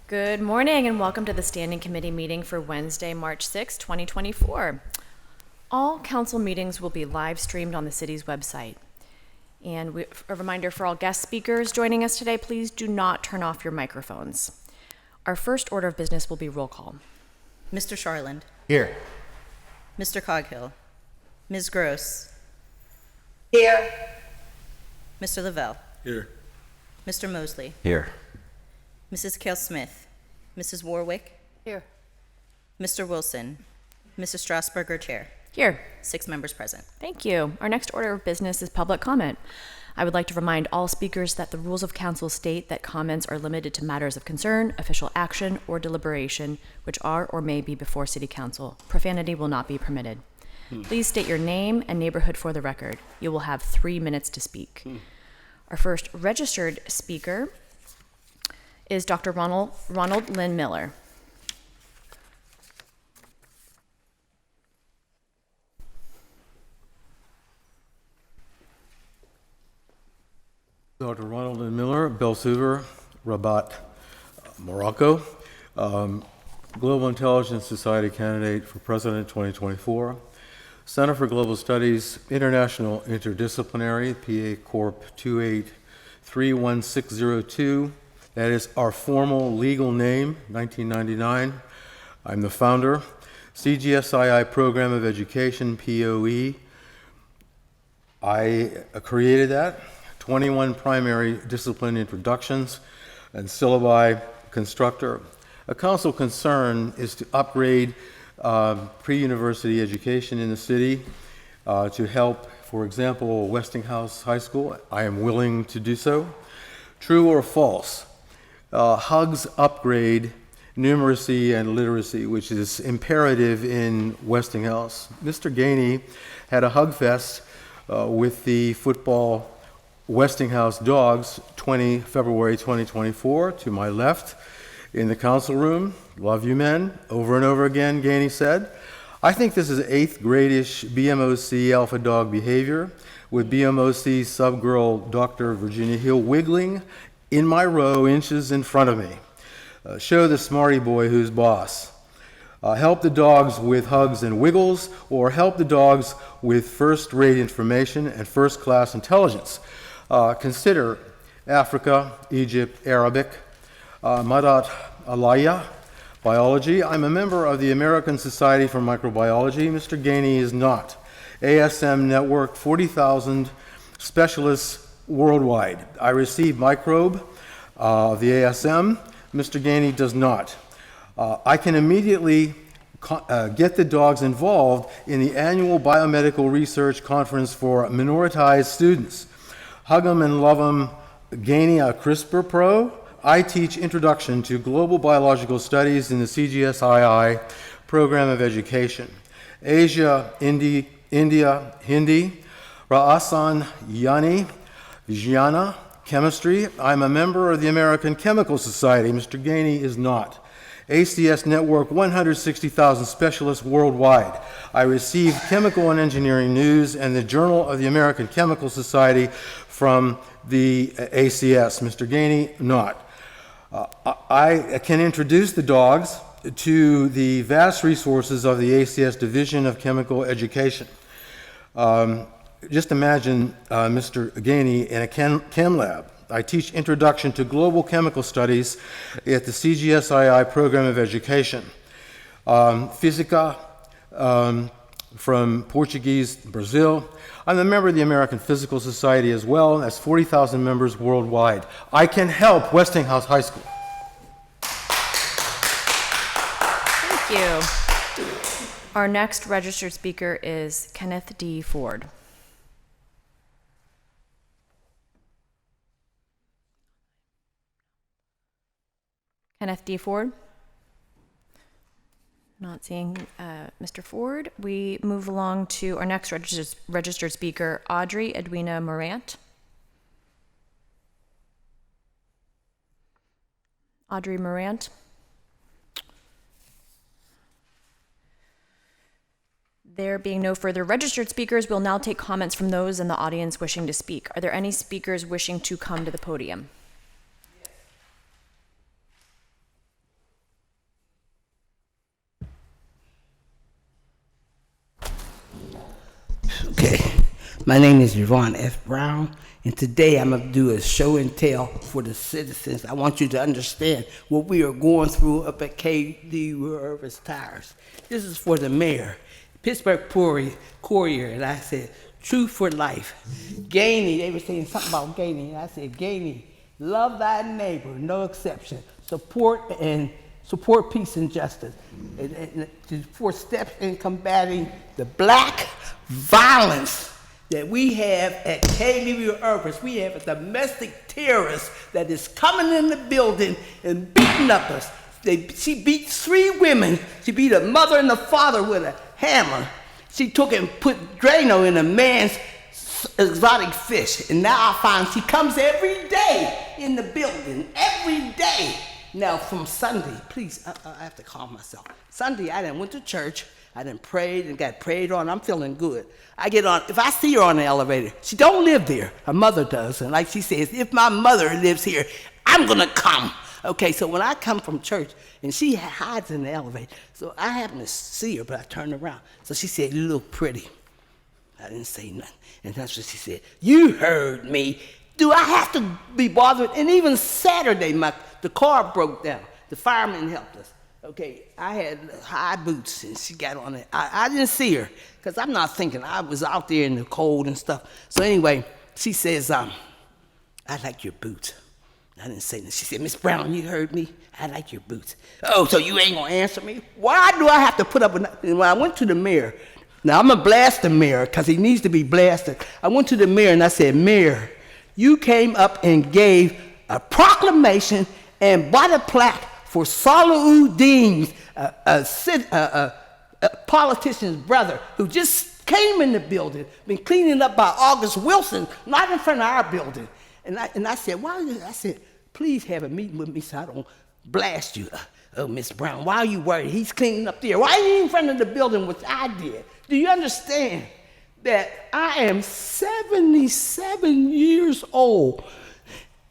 Good morning and welcome to the Standing Committee meeting for Wednesday, March 6, 2024. All council meetings will be live streamed on the city's website. And a reminder for all guest speakers joining us today, please do not turn off your microphones. Our first order of business will be roll call. Mr. Charland. Here. Mr. Coghill. Ms. Gross. Here. Mr. Lavelle. Here. Mr. Mosley. Here. Mrs. Kale Smith. Mrs. Warwick. Here. Mr. Wilson. Mrs. Strasburger, Chair. Here. 6 members present. Thank you. Our next order of business is public comment. I would like to remind all speakers that the rules of council state that comments are limited to matters of concern, official action, or deliberation, which are or may be before City Council. Profanity will not be permitted. Please state your name and neighborhood for the record. You will have 3 minutes to speak. Our first registered speaker is Dr. Ronald Lynn Miller. Dr. Ronald Lynn Miller, Belsuver, Rabat, Morocco, Global Intelligence Society candidate for President 2024, Center for Global Studies, International Interdisciplinary, PA Corp 28-31602. That is our formal legal name, 1999. I'm the founder. CGSII Program of Education, POE. I created that. 21 primary discipline introductions and syllabi constructor. A council concern is to upgrade pre-university education in the city to help, for example, Westinghouse High School. I am willing to do so. True or false? Hugs upgrade numeracy and literacy, which is imperative in Westinghouse. Mr. Gainey had a hug fest with the football Westinghouse Dogs, February 2024, to my left in the council room. Love you men. Over and over again, Gainey said. I think this is 8th grade-ish BMOC alpha dog behavior, with BMOC subgirl Dr. Virginia Hill wiggling in my row inches in front of me. Show the smarty boy who's boss. Help the dogs with hugs and wiggles, or help the dogs with first-rate information and first-class intelligence. Consider Africa, Egypt, Arabic, Madat Alaya, biology. I'm a member of the American Society for Microbiology. Mr. Gainey is not. ASM network, 40,000 specialists worldwide. I receive microbe of the ASM. Mr. Gainey does not. I can immediately get the dogs involved in the annual biomedical research conference for minoritized students. Hug 'em and love 'em, Gainey a CRISPR Pro. I teach Introduction to Global Biological Studies in the CGSII Program of Education. Asia, India, Hindi, Ra'asan, Yani, Vijnana, Chemistry. I'm a member of the American Chemical Society. Mr. Gainey is not. ACS Network, 160,000 specialists worldwide. I receive chemical and engineering news and the Journal of the American Chemical Society from the ACS. Mr. Gainey, not. I can introduce the dogs to the vast resources of the ACS Division of Chemical Education. Just imagine Mr. Gainey in a chem lab. I teach Introduction to Global Chemical Studies at the CGSII Program of Education. Física from Portuguese, Brazil. I'm a member of the American Physical Society as well. That's 40,000 members worldwide. I can help Westinghouse High School. Thank you. Our next registered speaker is Kenneth D. Ford. Kenneth D. Ford? Not seeing Mr. Ford. We move along to our next registered speaker, Audrey Edwina Morant. Audrey Morant. There being no further registered speakers, we'll now take comments from those in the audience wishing to speak. Are there any speakers wishing to come to the podium? My name is Yvonne F. Brown, and today I'm going to do a show and tell for the citizens. I want you to understand what we are going through up at KD Irvis Tires. This is for the mayor, Pittsburgh Courier, and I said, Truth for Life. Gainey, they were saying something about Gainey, and I said, Gainey, love thy neighbor, no exception. Support peace and justice. And 4 steps in combating the black violence that we have at KD Irvis. We have a domestic terrorist that is coming in the building and beating up us. She beat 3 women. She beat a mother and a father with a hammer. She took and put Drano in a man's exotic fish. And now I find she comes every day in the building, every day. Now from Sunday, please, I have to calm myself. Sunday, I done went to church. I done prayed and got prayed on. I'm feeling good. I get on, if I see her on the elevator, she don't live there. Her mother does. And like she says, if my mother lives here, I'm gonna come. Okay, so when I come from church, and she hides in the elevator, so I happen to see her, but I turned around. So she said, you look pretty. I didn't say nothing. And that's what she said. You heard me. Do I have to be bothered? And even Saturday, the car broke down. The fireman helped us. Okay, I had high boots, and she got on it. I didn't see her, because I'm not thinking. I was out there in the cold and stuff. So anyway, she says, I like your boots. I didn't say that. She said, Miss Brown, you heard me? I like your boots. Oh, so you ain't gonna answer me? Why do I have to put up with that? And when I went to the mayor, now I'm gonna blast the mayor, because he needs to be blasted. I went to the mayor and I said, Mayor, you came up and gave a proclamation and bought a plaque for Salahuddin, a politician's brother who just came in the building, been cleaning up by August Wilson, not in front of our building. And I said, why? I said, please have a meeting with me so I don't blast you. Oh, Miss Brown, why are you worried? He's cleaning up there. Why are you in front of the building, which I did? Do you understand that I am 77 years old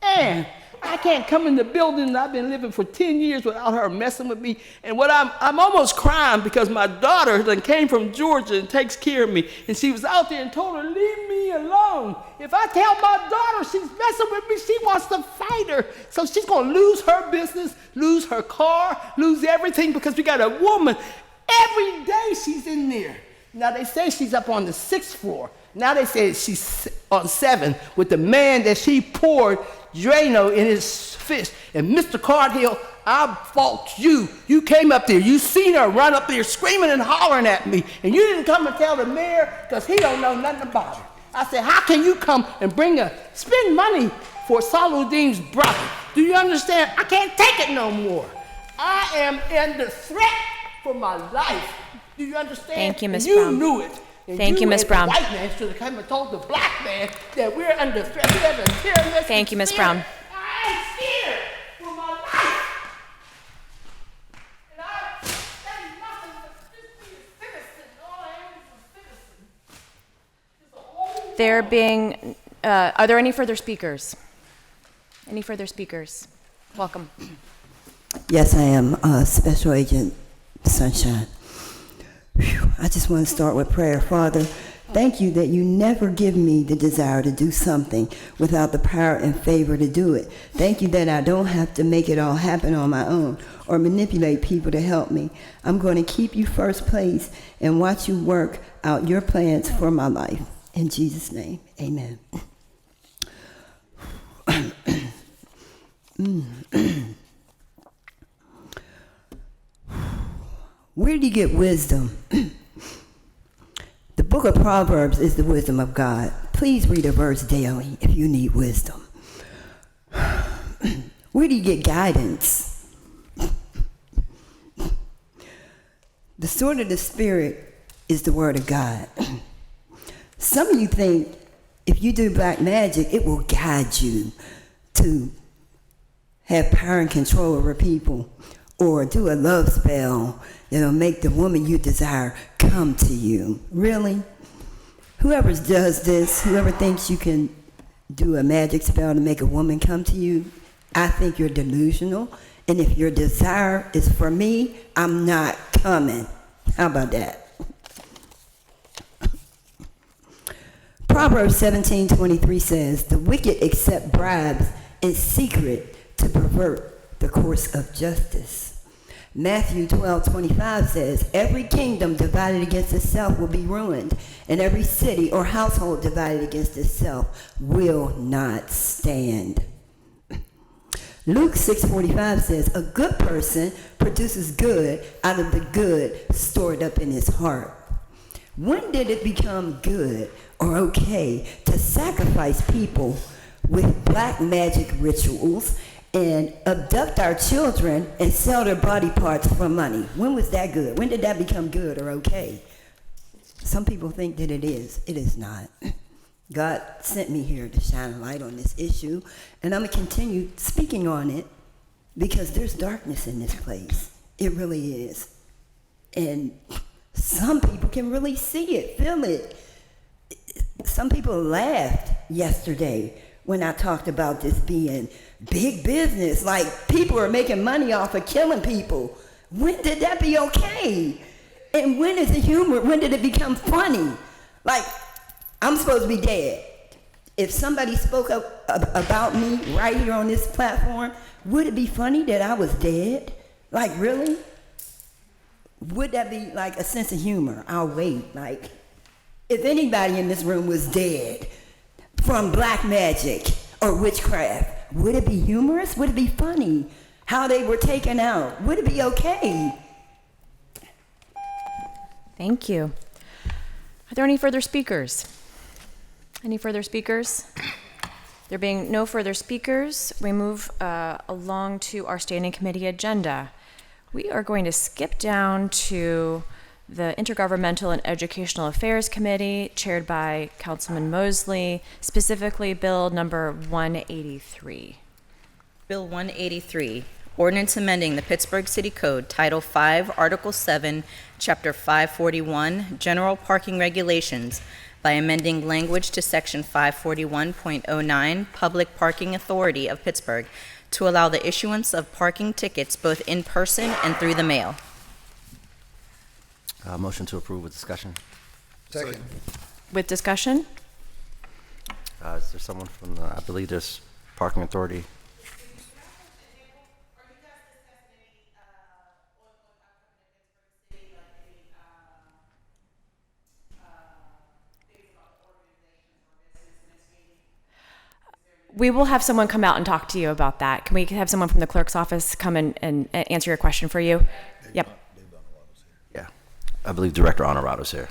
and I can't come in the building, and I've been living for 10 years without her messing with me. And what I'm almost crying because my daughter then came from Georgia and takes care of me. And she was out there and told her, leave me alone. If I tell my daughter she's messing with me, she wants to fight her. So she's going to lose her business, lose her car, lose everything, because we got a woman. Every day she's in there. Now they say she's up on the 6th floor. Now they say she's on 7 with the man that she poured Drano in his fist. And Mr. Cardhill, I fault you. You came up there. You seen her run up there screaming and hollering at me. And you didn't come and tell the mayor because he don't know nothing about it. I said, how can you come and spend money for Salahuddin's brother? Do you understand? I can't take it no more. I am under threat for my life. Do you understand? Thank you, Ms. And Brown. You knew it. And Thank you, Ms. Brown. The white man should have come and told the black man that we're under threat. We have a terrorist. Thank you, Ms. Brown. I am scared for my life. And I say nothing but just be a citizen. All I am is a citizen. There being, are there any further speakers? Any further speakers? Welcome. Yes, I am Special Agent Sunshine. Whew, I just want to start with prayer. Father, thank you that you never give me the desire to do something without the power and favor to do it. Thank you that I don't have to make it all happen on my own or manipulate people to help me. I'm going to keep you first place and watch you work out your plans for my life. In Jesus' name, amen. Where do you get wisdom? The book of Proverbs is the wisdom of God. Please read a verse daily if you need wisdom. Where do you get guidance? The sword of the Spirit is the word of God. Some of you think if you do black magic, it will guide you to have power and control over people, or do a love spell that'll make the woman you desire come to you. Really? Whoever does this, whoever thinks you can do a magic spell to make a woman come to you, I think you're delusional. And if your desire is for me, I'm not coming. How about that? Proverbs 17:23 says, "The wicked accept bribes in secret to pervert the course of justice." Matthew 12:25 says, "Every kingdom divided against itself will be ruined, and every city or household divided against itself will not stand." Luke 6:45 says, "A good person produces good out of the good stored up in his heart." When did it become good or okay to sacrifice people with black magic rituals and abduct our children and sell their body parts for money? When was that good? When did that become good or okay? Some people think that it is. It is not. God sent me here to shine a light on this issue, and I'm going to continue speaking on it because there's darkness in this place. It really is. And some people can really see it, feel it. Some people laughed yesterday when I talked about this being big business. Like, people are making money off of killing people. When did that be okay? And when is it humor? When did it become funny? Like, I'm supposed to be dead. If somebody spoke up about me right here on this platform, would it be funny that I was dead? Like, really? Would that be like a sense of humor? I'll wait. Like, if anybody in this room was dead from black magic or witchcraft, would it be humorous? Would it be funny? How they were taken out? Would it be okay? Thank you. Are there any further speakers? Any further speakers? There being no further speakers, we move along to our standing committee agenda. We are going to skip down to the Intergovernmental and Educational Affairs Committee, chaired by Councilman Mosley, specifically Bill number 183. Bill 183, ordinance amending the Pittsburgh City Code, Title 5, Article 7, Chapter 541, General Parking Regulations, by amending language to Section 541.09, Public Parking Authority of Pittsburgh, to allow the issuance of parking tickets both in person and through the mail. Motion to approve with discussion. Second. With discussion? Is there someone from the, I believe there's parking authority? We will have someone come out and talk to you about that. Can we have someone from the clerk's office come and answer your question for you? Yep. Yeah. I believe Director Honorado's here.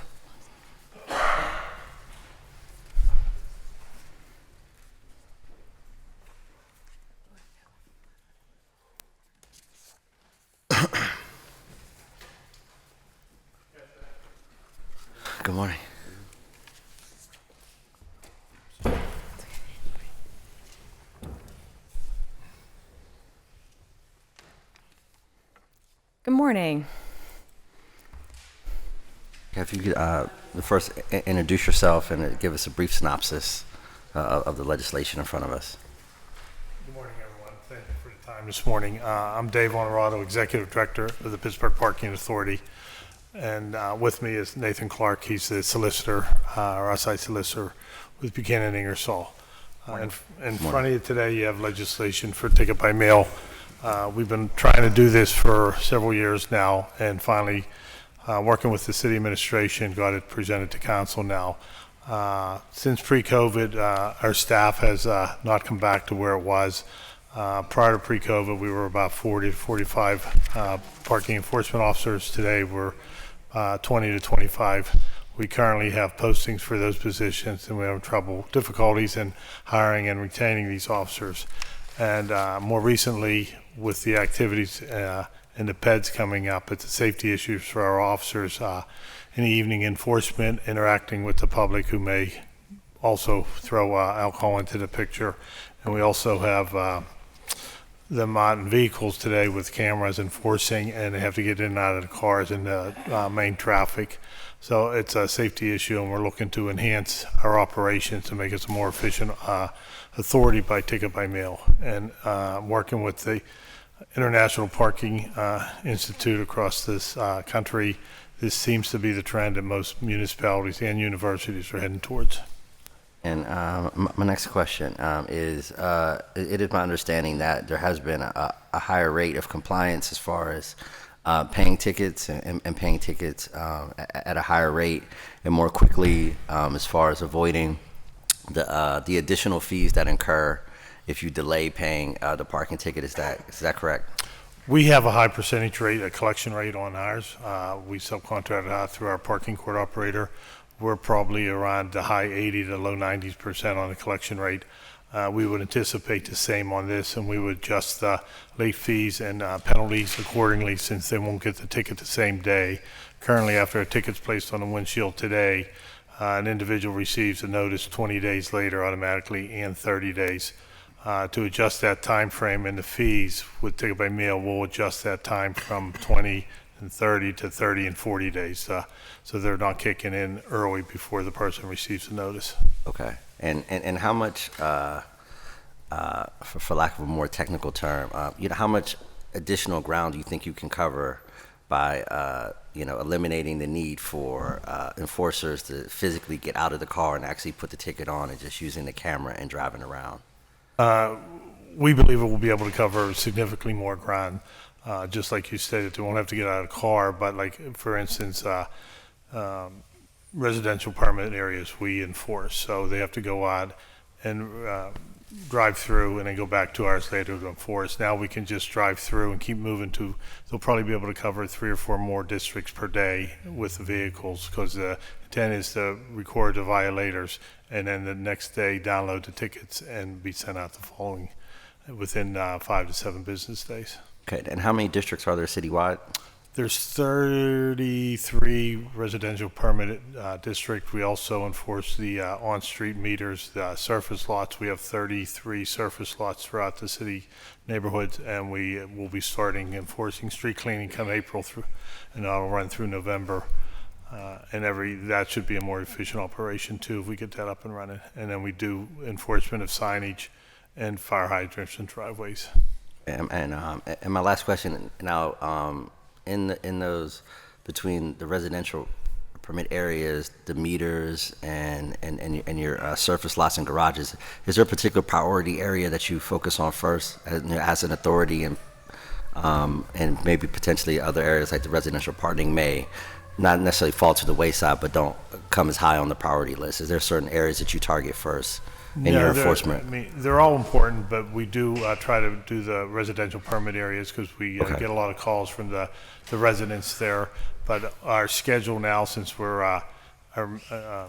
Good morning. Good morning. If you could first introduce yourself and give us a brief synopsis of the legislation in front of us. Good morning, everyone. Thank you for the time this morning. I'm Dave Honorado, Executive Director of the Pittsburgh Parking Authority. And with me is Nathan Clark. He's the solicitor, or outside solicitor with Buchanan Ingersoll. In front of you today, you have legislation for ticket by mail. We've been trying to do this for several years now, and finally, working with the city administration, got it presented to council now. Since pre-COVID, our staff has not come back to where it was. Prior to pre-COVID, we were about 40 to 45 parking enforcement officers. Today, we're 20 to 25. We currently have postings for those positions, and we have difficulties in hiring and retaining these officers. And more recently, with the activities and the PEDs coming up, it's a safety issue for our officers in the evening enforcement, interacting with the public who may also throw alcohol into the picture. And we also have them out in vehicles today with cameras enforcing, and they have to get in and out of the cars in the main traffic. So it's a safety issue, and we're looking to enhance our operations to make us a more efficient authority by ticket by mail. And working with the International Parking Institute across this country, this seems to be the trend that most municipalities and universities are heading towards. And my next question is, it is my understanding that there has been a higher rate of compliance as far as paying tickets and paying tickets at a higher rate and more quickly as far as avoiding the additional fees that incur if you delay paying the parking ticket. Is that correct? We have a high percentage rate, a collection rate on ours. We subcontract it out through our parking court operator. We're probably around the high 80 to low 90% on the collection rate. We would anticipate the same on this, and we would adjust the late fees and penalties accordingly since they won't get the ticket the same day. Currently, after a ticket's placed on the windshield today, an individual receives a notice 20 days later automatically and 30 days. To adjust that time frame and the fees with ticket by mail, we'll adjust that time from 20 and 30 to 30 and 40 days. So they're not kicking in early before the person receives the notice. Okay. And how much, for lack of a more technical term, how much additional ground do you think you can cover by, eliminating the need for enforcers to physically get out of the car and actually put the ticket on and just using the camera and driving around? We believe it will be able to cover significantly more ground. Just like you stated, they won't have to get out of the car, but like, for instance, residential permit areas we enforce. So they have to go out and drive through and then go back 2 hours later to enforce. Now we can just drive through and keep moving they'll probably be able to cover 3 or 4 more districts per day with the vehicles, because the intent is to record the violators and then the next day download the tickets and be sent out the following within 5 to 7 business days. Okay, and how many districts are there citywide? There's 33 residential permitted district. We also enforce the on-street meters, the surface lots. We have 33 surface lots throughout the city neighborhoods, and we will be starting enforcing street cleaning come April through, and that'll run through November. That should be a more efficient operation too if we get that up and running. And then we do enforcement of signage and fire hydrants and driveways. And my last question now, in those between the residential permit areas, the meters, and your surface lots and garages, is there a particular priority area that you focus on first as an authority, and maybe potentially other areas like the residential parking may not necessarily fall to the wayside but don't come as high on the priority list? Is there certain areas that you target first in your enforcement? They're all important, but we do try to do the residential permit areas because we get a lot of calls from the residents there. But our schedule now, since we're our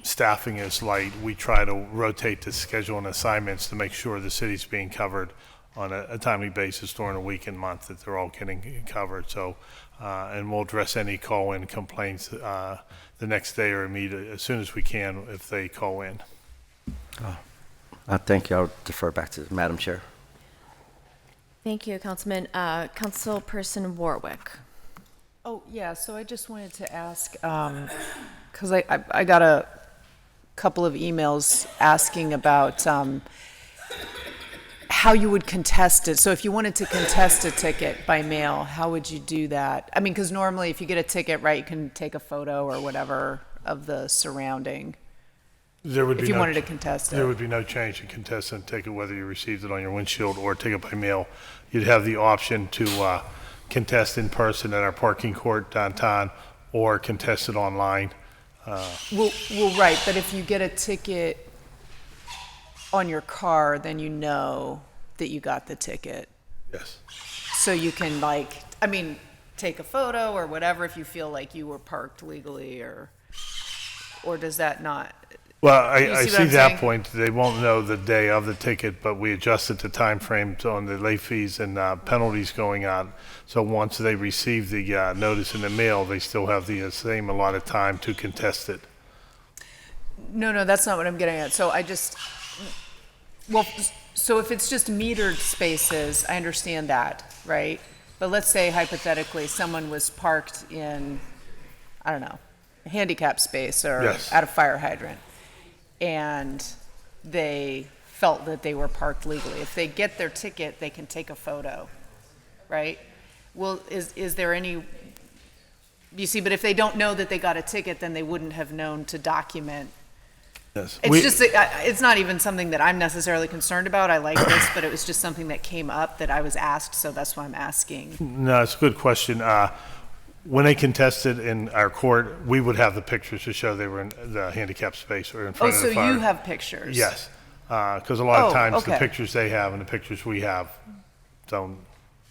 staffing is light, we try to rotate the schedule and assignments to make sure the city's being covered on a timely basis during a week and month, that they're all getting covered. So, and we'll address any call-in complaints the next day or immediately as soon as we can if they call in. Thank you. I'll defer back to Madam Chair. Thank you, Councilman. Councilperson Warwick. Oh, yeah, so I just wanted to ask, because I got a couple of emails asking about how you would contest it. So if you wanted to contest a ticket by mail, how would you do that? I mean, because normally if you get a ticket, right, you can take a photo or whatever of the surrounding. There would if be you no, wanted to contest it. There would be no change in contest and ticket, whether you received it on your windshield or take it by mail. You'd have the option to contest in person at our parking court downtown or contest it online. Well, right, but if you get a ticket on your car, then you know that you got the ticket. Yes. So you can take a photo or whatever if you feel like you were parked legally, or does that not? Well, I see that saying? point. They won't know the day of the ticket, but we adjusted the time frames on the late fees and penalties going out. So once they receive the notice in the mail, they still have the same allotted time to contest it. No, that's not what I'm getting at. So so if it's just metered spaces, I understand that, right? But let's say hypothetically someone was parked in, I don't know, a handicap space or Yes. at a fire hydrant, and they felt that they were parked legally. If they get their ticket, they can take a photo, right? Well, is there any, you see, but if they don't know that they got a ticket, then they wouldn't have known to document Yes. It's just, it's not even something that I'm necessarily concerned about. I like this, but it was just something that came up that I was asked, so that's why I'm asking. No, it's a good question. When they contested in our court, we would have the pictures to show they were in the handicap space or in Oh, front of so the fire. you have pictures? Yes, because a lot of Oh, times the okay. pictures they have and the pictures we have don't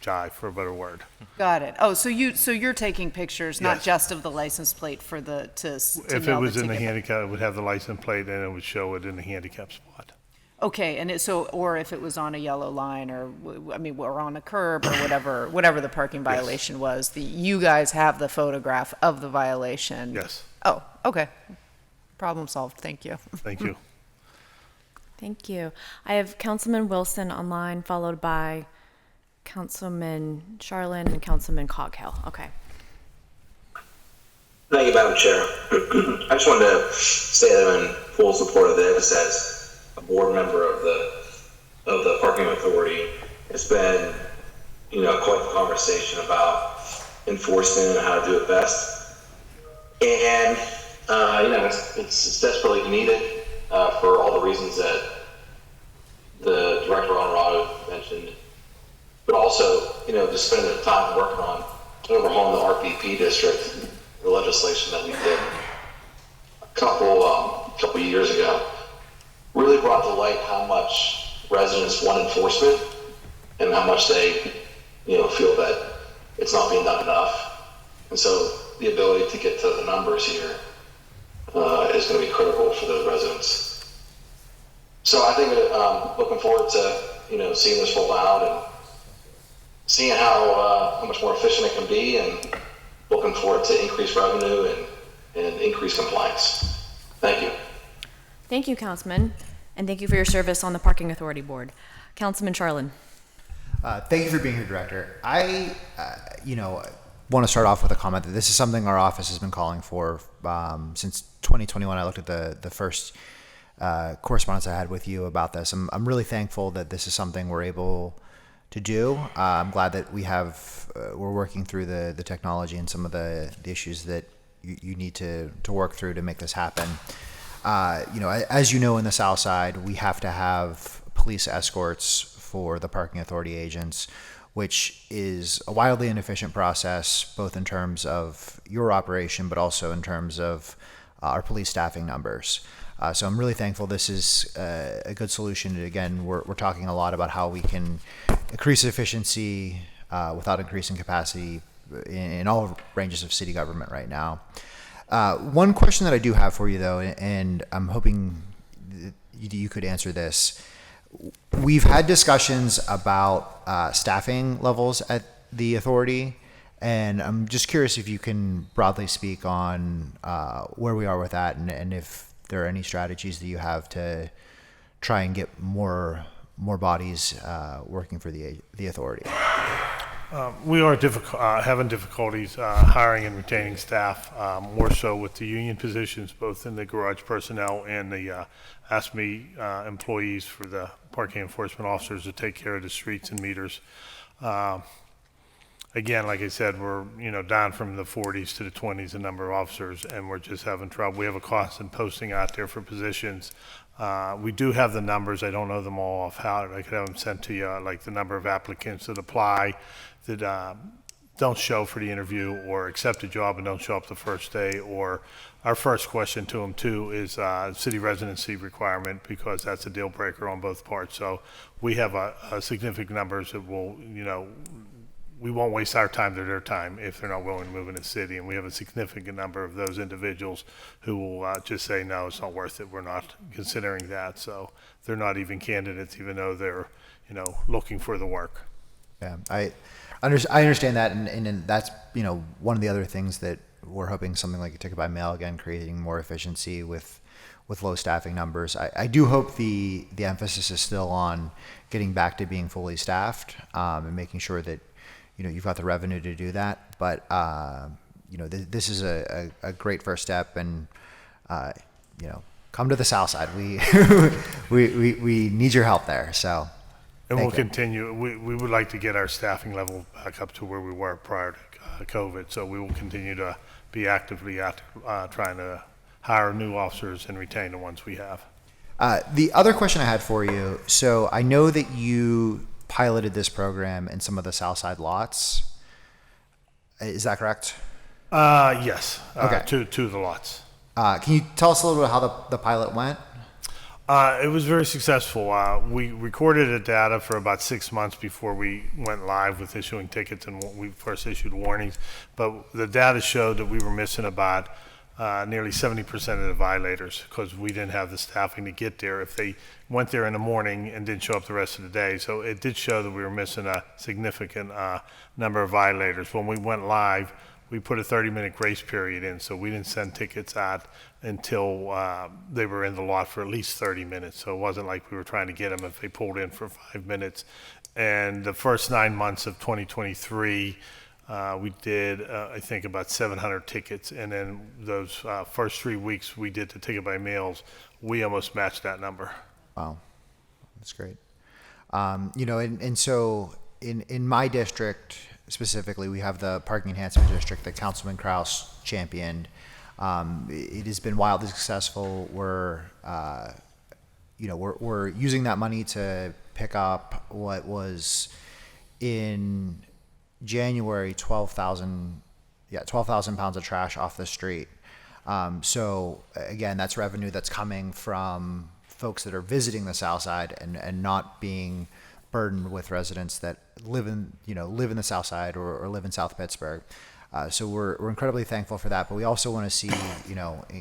jive, for a better word. Got it. Oh, so you're taking pictures, not Yes. just of the license plate for the, to If it mail was the in the ticket. handicap, it would have the license plate and it would show it in the handicap spot. Okay, and or if it was on a yellow line or, or on a curb or whatever the parking violation was, you guys have the photograph of the violation? Yes, Oh, okay. Problem solved. Thank you. thank you. Thank you. I have Councilman Wilson online, followed by Councilman Charlin and Councilman Coghill. Okay. Thank you, Madam Chair. I just wanted to say that I'm in full support of this as a board member of the Parking Authority. It's been, quite the conversation about enforcement and how to do it best. And, it's desperately needed for all the reasons that the Director Honorado mentioned. But also, just spending the time working on overhauling the RPP district, the legislation that we did a couple years ago, really brought to light how much residents want enforcement and how much they, feel that it's not being done enough. And so the ability to get to the numbers here is going to be critical for the residents. So I think looking forward to, seeing this roll out and seeing how much more efficient it can be, and looking forward to increased revenue and increased compliance. Thank you. Thank you, Councilman, and thank you for your service on the Parking Authority Board. Councilman Charlin. Thank you for being here, Director. I, want to start off with a comment that this is something our office has been calling for since 2021. I looked at the first correspondence I had with you about this. I'm really thankful that this is something we're able to do. I'm glad that we're working through the technology and some of the issues that you need to work through to make this happen. As you know, in the South Side, we have to have police escorts for the parking authority agents, which is a wildly inefficient process, both in terms of your operation, but also in terms of our police staffing numbers. So I'm really thankful this is a good solution. And again, we're talking a lot about how we can increase efficiency without increasing capacity in all ranges of city government right now. One question that I do have for you, though, and I'm hoping you could answer this. We've had discussions about staffing levels at the authority, and I'm just curious if you can broadly speak on where we are with that, and if there are any strategies that you have to try and get more bodies working for the authority. We are having difficulties hiring and retaining staff, more so with the union positions, both in the garage personnel and the ASME employees for the parking enforcement officers to take care of the streets and meters. Again, like I said, we're down from the 40s to the 20s in number of officers, and we're just having trouble. We have a constant posting out there for positions. We do have the numbers. I don't know them all off how. I could have them sent to you, like the number of applicants that apply that don't show for the interview or accept a job and don't show up the first day. Or our first question to them too is city residency requirement, because that's a deal breaker on both parts. So we have a significant numbers that will, we won't waste our time or their time if they're not willing to move in the city. And we have a significant number of those individuals who will just say, no, it's not worth it. We're not considering that. So they're not even candidates, even though they're, looking for the work. Yeah, I understand that. And that's, one of the other things that we're hoping something like a ticket by mail, again, creating more efficiency with low staffing numbers. I do hope the emphasis is still on getting back to being fully staffed and making sure that you've got the revenue to do that, but this is a great first step, and come to the South Side. We need your help there. So, and we'll continue. We would like to get our staffing level back up to where we were prior to COVID. So we will continue to be actively trying to hire new officers and retain the ones we have. The other question I had for you, so I know that you piloted this program in some of the Southside lots. Is that correct? Yes. Okay. Two of the lots. Can you tell us a little bit how the pilot went? It was very successful. We recorded the data for about 6 months before we went live with issuing tickets and we first issued warnings. But the data showed that we were missing about nearly 70% of the violators because we didn't have the staffing to get there if they went there in the morning and didn't show up the rest of the day. So it did show that we were missing a significant number of violators. When we went live, we put a 30-minute grace period in, so we didn't send tickets out until they were in the lot for at least 30 minutes. So it wasn't like we were trying to get them if they pulled in for 5 minutes. And the first 9 months of 2023, we did, I think, about 700 tickets. And then those first 3 weeks we did the ticket by mails, we almost matched that number. Wow, that's great. And so in my district specifically, we have the parking enhancement district that Councilman Kraus championed. It has been wildly successful. We're using that money to pick up what was in January 12,000 pounds of trash off the street. So again, that's revenue that's coming from folks that are visiting the South Side and not being burdened with residents that live in the South Side or live in South Pittsburgh. So we're incredibly thankful for that, but we also want to see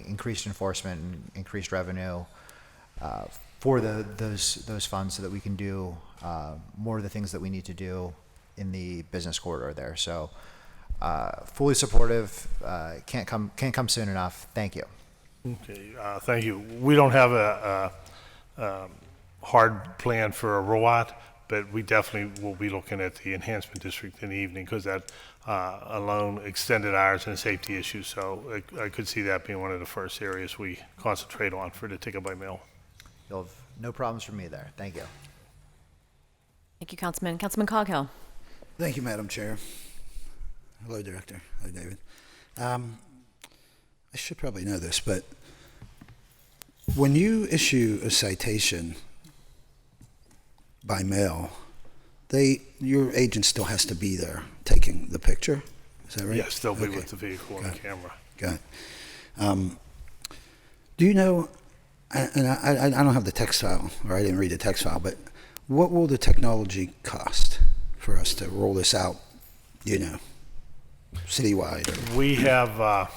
increased enforcement and increased revenue for those funds so that we can do more of the things that we need to do in the business corridor there. So fully supportive. Can't come soon enough. Thank you. Okay, thank you. We don't have a hard plan for a rollout, but we definitely will be looking at the enhancement district in the evening because that alone extended hours and safety issues. So I could see that being one of the first areas we concentrate on for the ticket by mail. You'll have no problems from me there. Thank you. Thank you, Councilman. Councilman Coghill. Thank you, Madam Chair. Hello, Director. Hello, David. I should probably know this, but when you issue a citation by mail, your agent still has to be there taking the picture. Is that right? Yes, they'll be with the vehicle and the camera. Got it. Do you know, and I don't have the text file, or I didn't read the text file, but what will the technology cost for us to roll this out, citywide? We have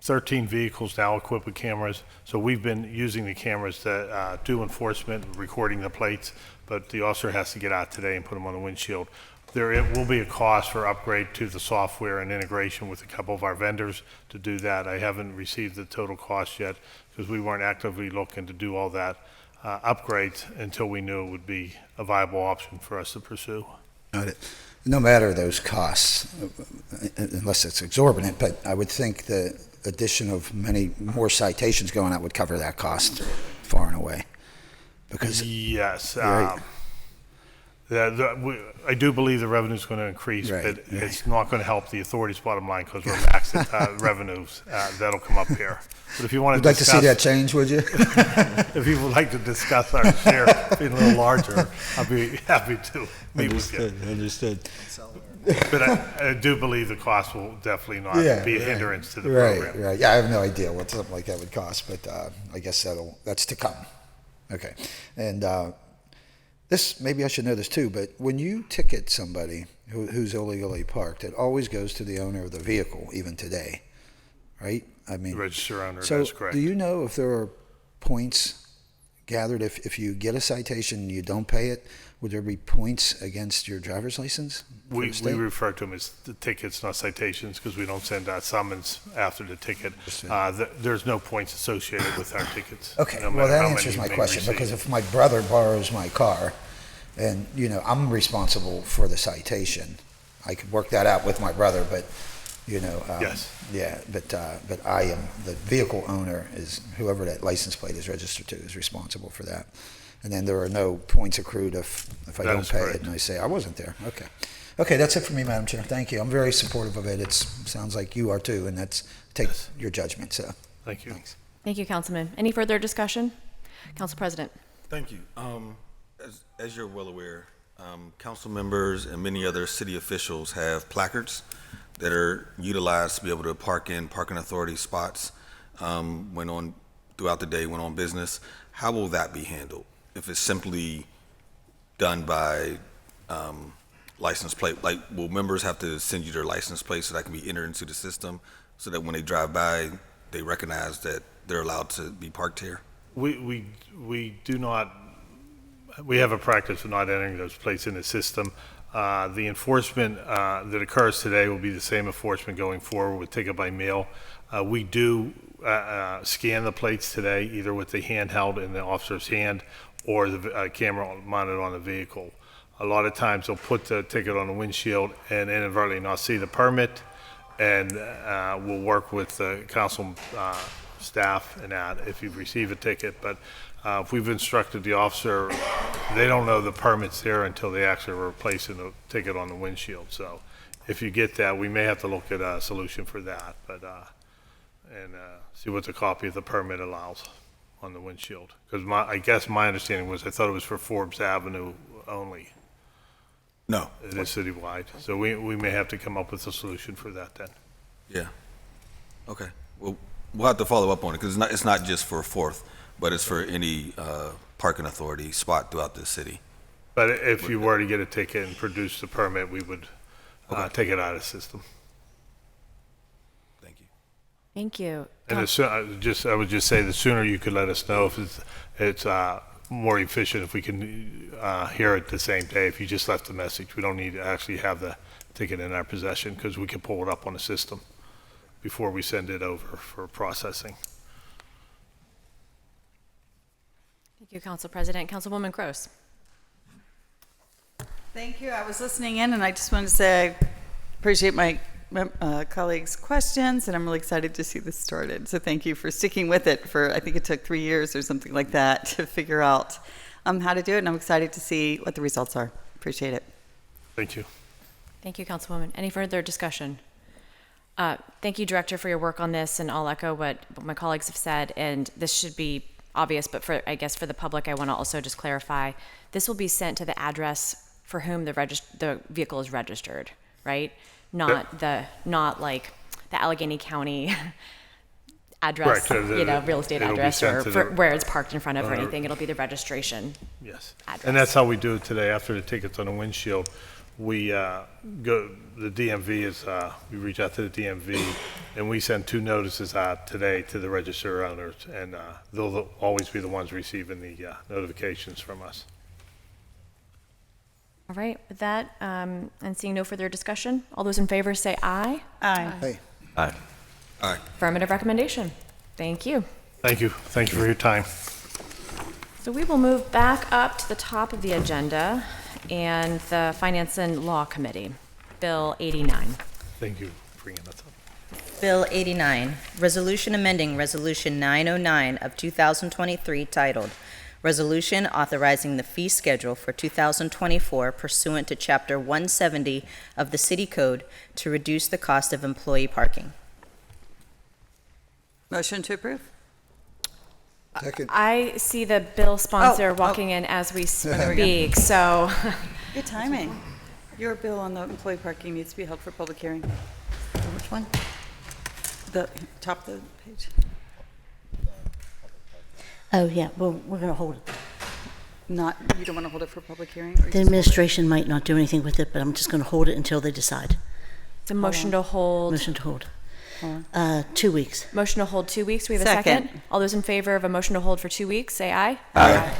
13 vehicles now equipped with cameras. So we've been using the cameras to do enforcement, recording the plates, but the officer has to get out today and put them on the windshield. There will be a cost for upgrade to the software and integration with a couple of our vendors to do that. I haven't received the total cost yet because we weren't actively looking to do all that upgrades until we knew it would be a viable option for us to pursue. Got it. No matter those costs, unless it's exorbitant, but I would think the addition of many more citations going out would cover that cost far and away. Because yes, right. I do believe the revenue is going to increase, Right, but right. it's not going to help the authority's bottom line because we're maxed at revenues. That'll come up here. But if you want You'd like to see that change, would you? If you would like to discuss our share being a little larger, I'll be happy to meet with you. Understood. But I do believe the cost will definitely not be a hindrance to the program. Right. Yeah, I have no idea what something like that would cost, but I guess that's to come. Okay. And this, maybe I should know this too, but when you ticket somebody who's illegally parked, it always goes to the owner of the vehicle, even today, right? I mean, Register owner, so that's correct. do you know if there are points gathered if you get a citation and you don't pay it? Would there be points against your driver's license? We refer to them as the tickets, not citations, because we don't send out summons after the ticket. There's no points associated with our tickets. Okay, no well, matter that how answers many my you may question, receive. because if my brother borrows my car and, I'm responsible for the citation, I could work that out with my brother, but, Yes. Yeah, but I am, the vehicle owner is, whoever that license plate is registered to is responsible for that. And then there are no points accrued if I That don't is pay correct. it and I say, I wasn't there. Okay. Okay, that's it for me, Madam Chair. Thank you. I'm very supportive of it. It sounds like you are too, and that's take your judgment. So, Thank you. thanks. Thank you, Councilman. Any further discussion? Council President. Thank you. As you're well aware, council members and many other city officials have placards that are utilized to be able to park in parking authority spots throughout the day when on business. How will that be handled? If it's simply done by license plate, like will members have to send you their license plate so that can be entered into the system so that when they drive by, they recognize that they're allowed to be parked here? We do not, we have a practice of not entering those plates in the system. The enforcement that occurs today will be the same enforcement going forward with ticket by mail. We do scan the plates today, either with the handheld in the officer's hand or the camera mounted on the vehicle. A lot of times they'll put the ticket on the windshield and inadvertently not see the permit, and we'll work with the council staff and that if you receive a ticket. But if we've instructed the officer, they don't know the permit's there until they actually are replacing the ticket on the windshield. So if you get that, we may have to look at a solution for that, but and see what the copy of the permit allows on the windshield. Because I guess my understanding was, I thought it was for Forbes Avenue only. No. It is citywide. So we may have to come up with a solution for that then. Yeah. Okay. Well, we'll have to follow up on it because it's not just for Fourth, but it's for any parking authority spot throughout the city. But if you were to get a ticket and produce the permit, we would take it out of the system. Thank you. Thank you. And I would just say the sooner you could let us know if it's more efficient if we can hear it the same day. If you just left a message, we don't need to actually have the ticket in our possession because we can pull it up on the system before we send it over for processing. Thank you, Council President. Councilwoman Kroos. Thank you. I was listening in, and I just wanted to say I appreciate my colleagues' questions, and I'm really excited to see this started. So thank you for sticking with it for, I think it took 3 years or something like that to figure out how to do it, and I'm excited to see what the results are. Appreciate it. Thank you. Thank you, Councilwoman. Any further discussion? Thank you, Director, for your work on this, and I'll echo what my colleagues have said, and this should be obvious, but I guess for the public, I want to also just clarify, this will be sent to the address for whom the vehicle is registered, right? Not like the Allegheny County address, Correct. real estate address, or where it's parked in front of or anything. It'll be the registration. Yes. Address. And that's how we do it today. After the ticket's on the windshield, we the DMV is, we reach out to the DMV and we send 2 notices out today to the register owners, and they'll always be the ones receiving the notifications from us. All right, with that, and seeing no further discussion, all those in favor say aye. Aye. Hey. Aye. All right. Affirmative recommendation. Thank you. Thank you. Thank you for your time. So we will move back up to the top of the agenda and the Finance and Law Committee, Bill 89. Thank you for bringing that up. Bill 89, Resolution Amending Resolution 909 of 2023 titled, Resolution Authorizing the Fee Schedule for 2024 pursuant to Chapter 170 of the City Code to reduce the cost of employee parking. Motion to approve? Second. I see the bill sponsor walking in as we speak, so. Good timing. Your bill on the employee parking needs to be held for public hearing. Which one? The top of the page. Oh, yeah, well, we're going to hold it. You don't want to hold it for public hearing? Or you The just hold it? administration might not do anything with it, but I'm just going to hold it until they decide. It's a motion to hold. Motion to hold. Hold on. 2 weeks. Motion to hold 2 weeks. We have a Second. second. All those in favor of a motion to hold for 2 weeks, say aye. Aye.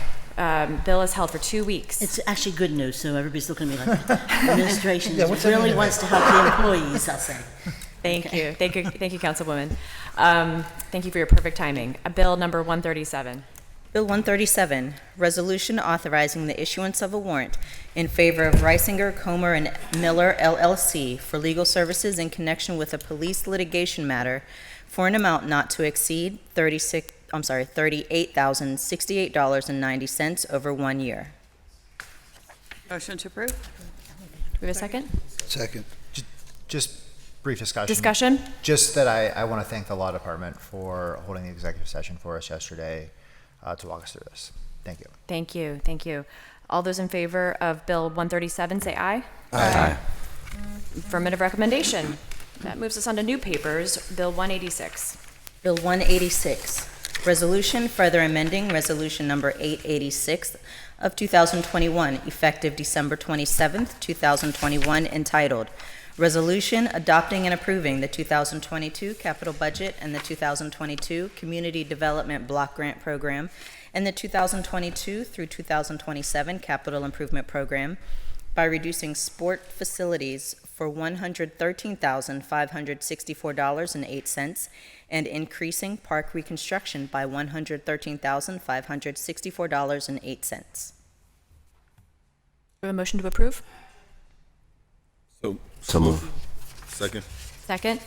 Bill is held for 2 weeks. It's actually good news, so everybody's looking at me like, administration really wants to help the employees, I'll say. Thank you. Thank you, Councilwoman. Thank you for your perfect timing. Bill number 137. Bill 137, Resolution Authorizing the Issuance of a Warrant in favor of Reisinger, Comer, and Miller LLC for legal services in connection with a police litigation matter for an amount not to exceed $38,068.90 over 1 year. Motion to approve? we have a second? Second. Just brief discussion. Discussion? Just that I want to thank the law department for holding the executive session for us yesterday to walk us through this. Thank you. Thank you, thank you. All those in favor of Bill 137, say aye. Aye. Affirmative recommendation. That moves us on to new papers, Bill 186. Bill 186, resolution further amending Resolution Number 886 of 2021, effective December 27th, 2021, entitled, Resolution Adopting and Approving the 2022 Capital Budget and the 2022 Community Development Block Grant Program and the 2022 through 2027 Capital Improvement Program by reducing sport facilities for $113,564.08 and increasing park reconstruction by $113,564.08. We have a motion to approve? So move. Second. Second.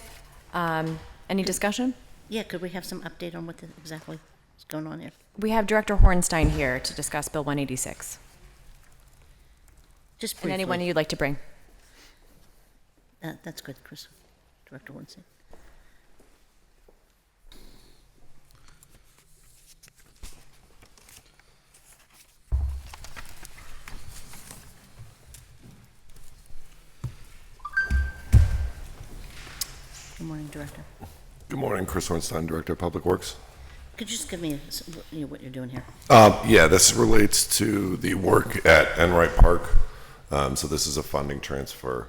Any discussion? Yeah, could we have some update on what exactly is going on here? We have Director Hornstein here to discuss Bill 186. Just And briefly. anyone you'd like to bring? That's good, Chris. Director Winstein. Good morning, Director. Good morning, Chris Ornstein, Director of Public Works. Could you just give me what you're doing here? Yeah, this relates to the work at Enright Park. So this is a funding transfer.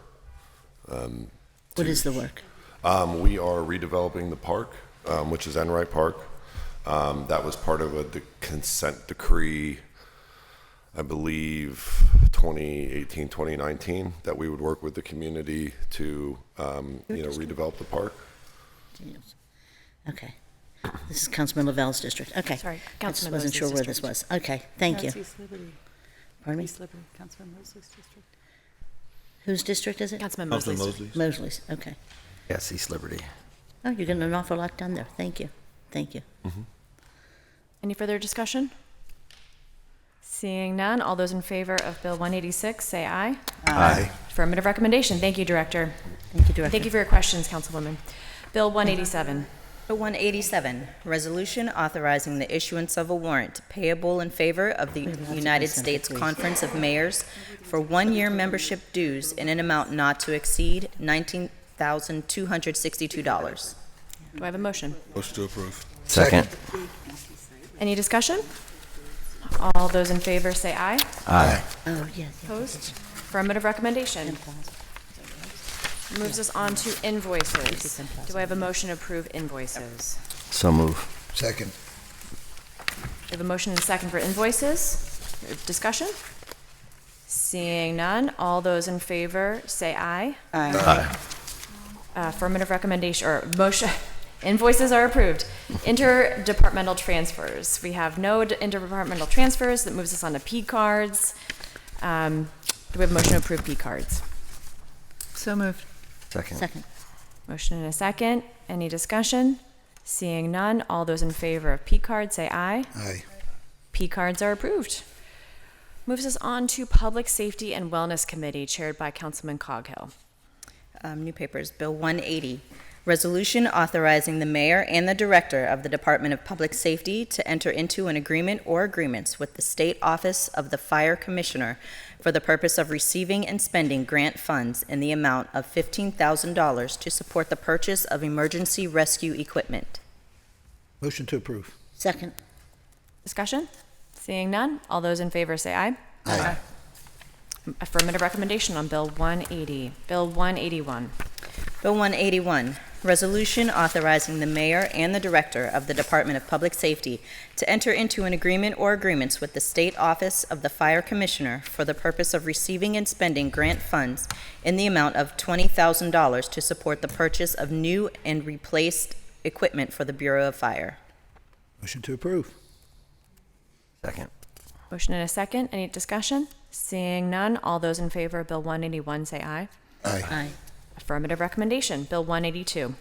What is the work? We are redeveloping the park, which is Enright Park. That was part of a consent decree, I believe, 2018, 2019, that we would work with the community to, redevelop the park. Okay. This is Councilman Lavelle's district. Okay. Sorry, I just Councilman wasn't sure Mosley's where this was. Okay, thank you. That's East Liberty. Pardon me? East Liberty, Councilman Mosley's district. Whose district is it? Councilman Councilman Mosley's. Mosley. Mosley's, okay. Yes, East Liberty. Oh, you're getting an awful lot done there. Thank you. Thank you. Any further discussion? Seeing none, all those in favor of Bill 186, say aye. Aye. Affirmative recommendation. Thank you, Director. Thank you, Director. Thank you for your questions, Councilwoman. Bill 187. Bill 187, resolution authorizing the issuance of a warrant payable in favor of the United States Conference of Mayors for one-year membership dues in an amount not to exceed $19,262. Do I have a motion? Motion to approve. Second. Any discussion? All those in favor say aye. Aye. Oh, yeah. Opposed? Affirmative recommendation. Moves us on to invoices. Do I have a motion to approve invoices? So move. Second. We have a motion and a second for invoices. Discussion? Seeing none, all those in favor say aye. Aye. Affirmative recommendation, or motion, invoices are approved. Interdepartmental transfers. We have no interdepartmental transfers. That moves us on to P cards. Do we have a motion to approve P cards? So moved. Second. Second. Motion and a second. Any discussion? Seeing none, all those in favor of P cards say aye. Aye. P cards are approved. Moves us on to Public Safety and Wellness Committee, chaired by Councilman Coghill. New papers, Bill 180, resolution authorizing the mayor and the director of the Department of Public Safety to enter into an agreement or agreements with the State Office of the Fire Commissioner for the purpose of receiving and spending grant funds in the amount of $15,000 to support the purchase of emergency rescue equipment. Motion to approve. Second. Discussion? Seeing none, all those in favor say aye. Aye. Affirmative recommendation on Bill 180. Bill 181. Bill 181, resolution authorizing the mayor and the director of the Department of Public Safety to enter into an agreement or agreements with the State Office of the Fire Commissioner for the purpose of receiving and spending grant funds in the amount of $20,000 to support the purchase of new and replaced equipment for the Bureau of Fire. Motion to approve. Second. Motion and a second. Any discussion? Seeing none, all those in favor of Bill 181 say aye. Aye. Aye. Affirmative recommendation. Bill 182.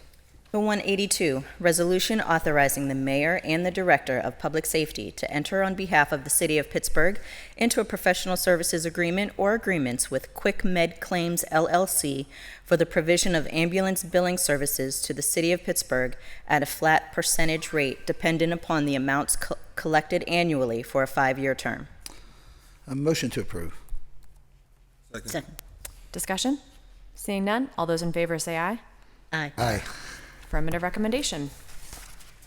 Bill 182, resolution authorizing the mayor and the director of public safety to enter on behalf of the city of Pittsburgh into a professional services agreement or agreements with Quick Med Claims LLC for the provision of ambulance billing services to the city of Pittsburgh at a flat percentage rate dependent upon the amounts collected annually for a 5-year term. A motion to approve. Second. Discussion? Seeing none, all those in favor say aye. Aye. Aye. Affirmative recommendation.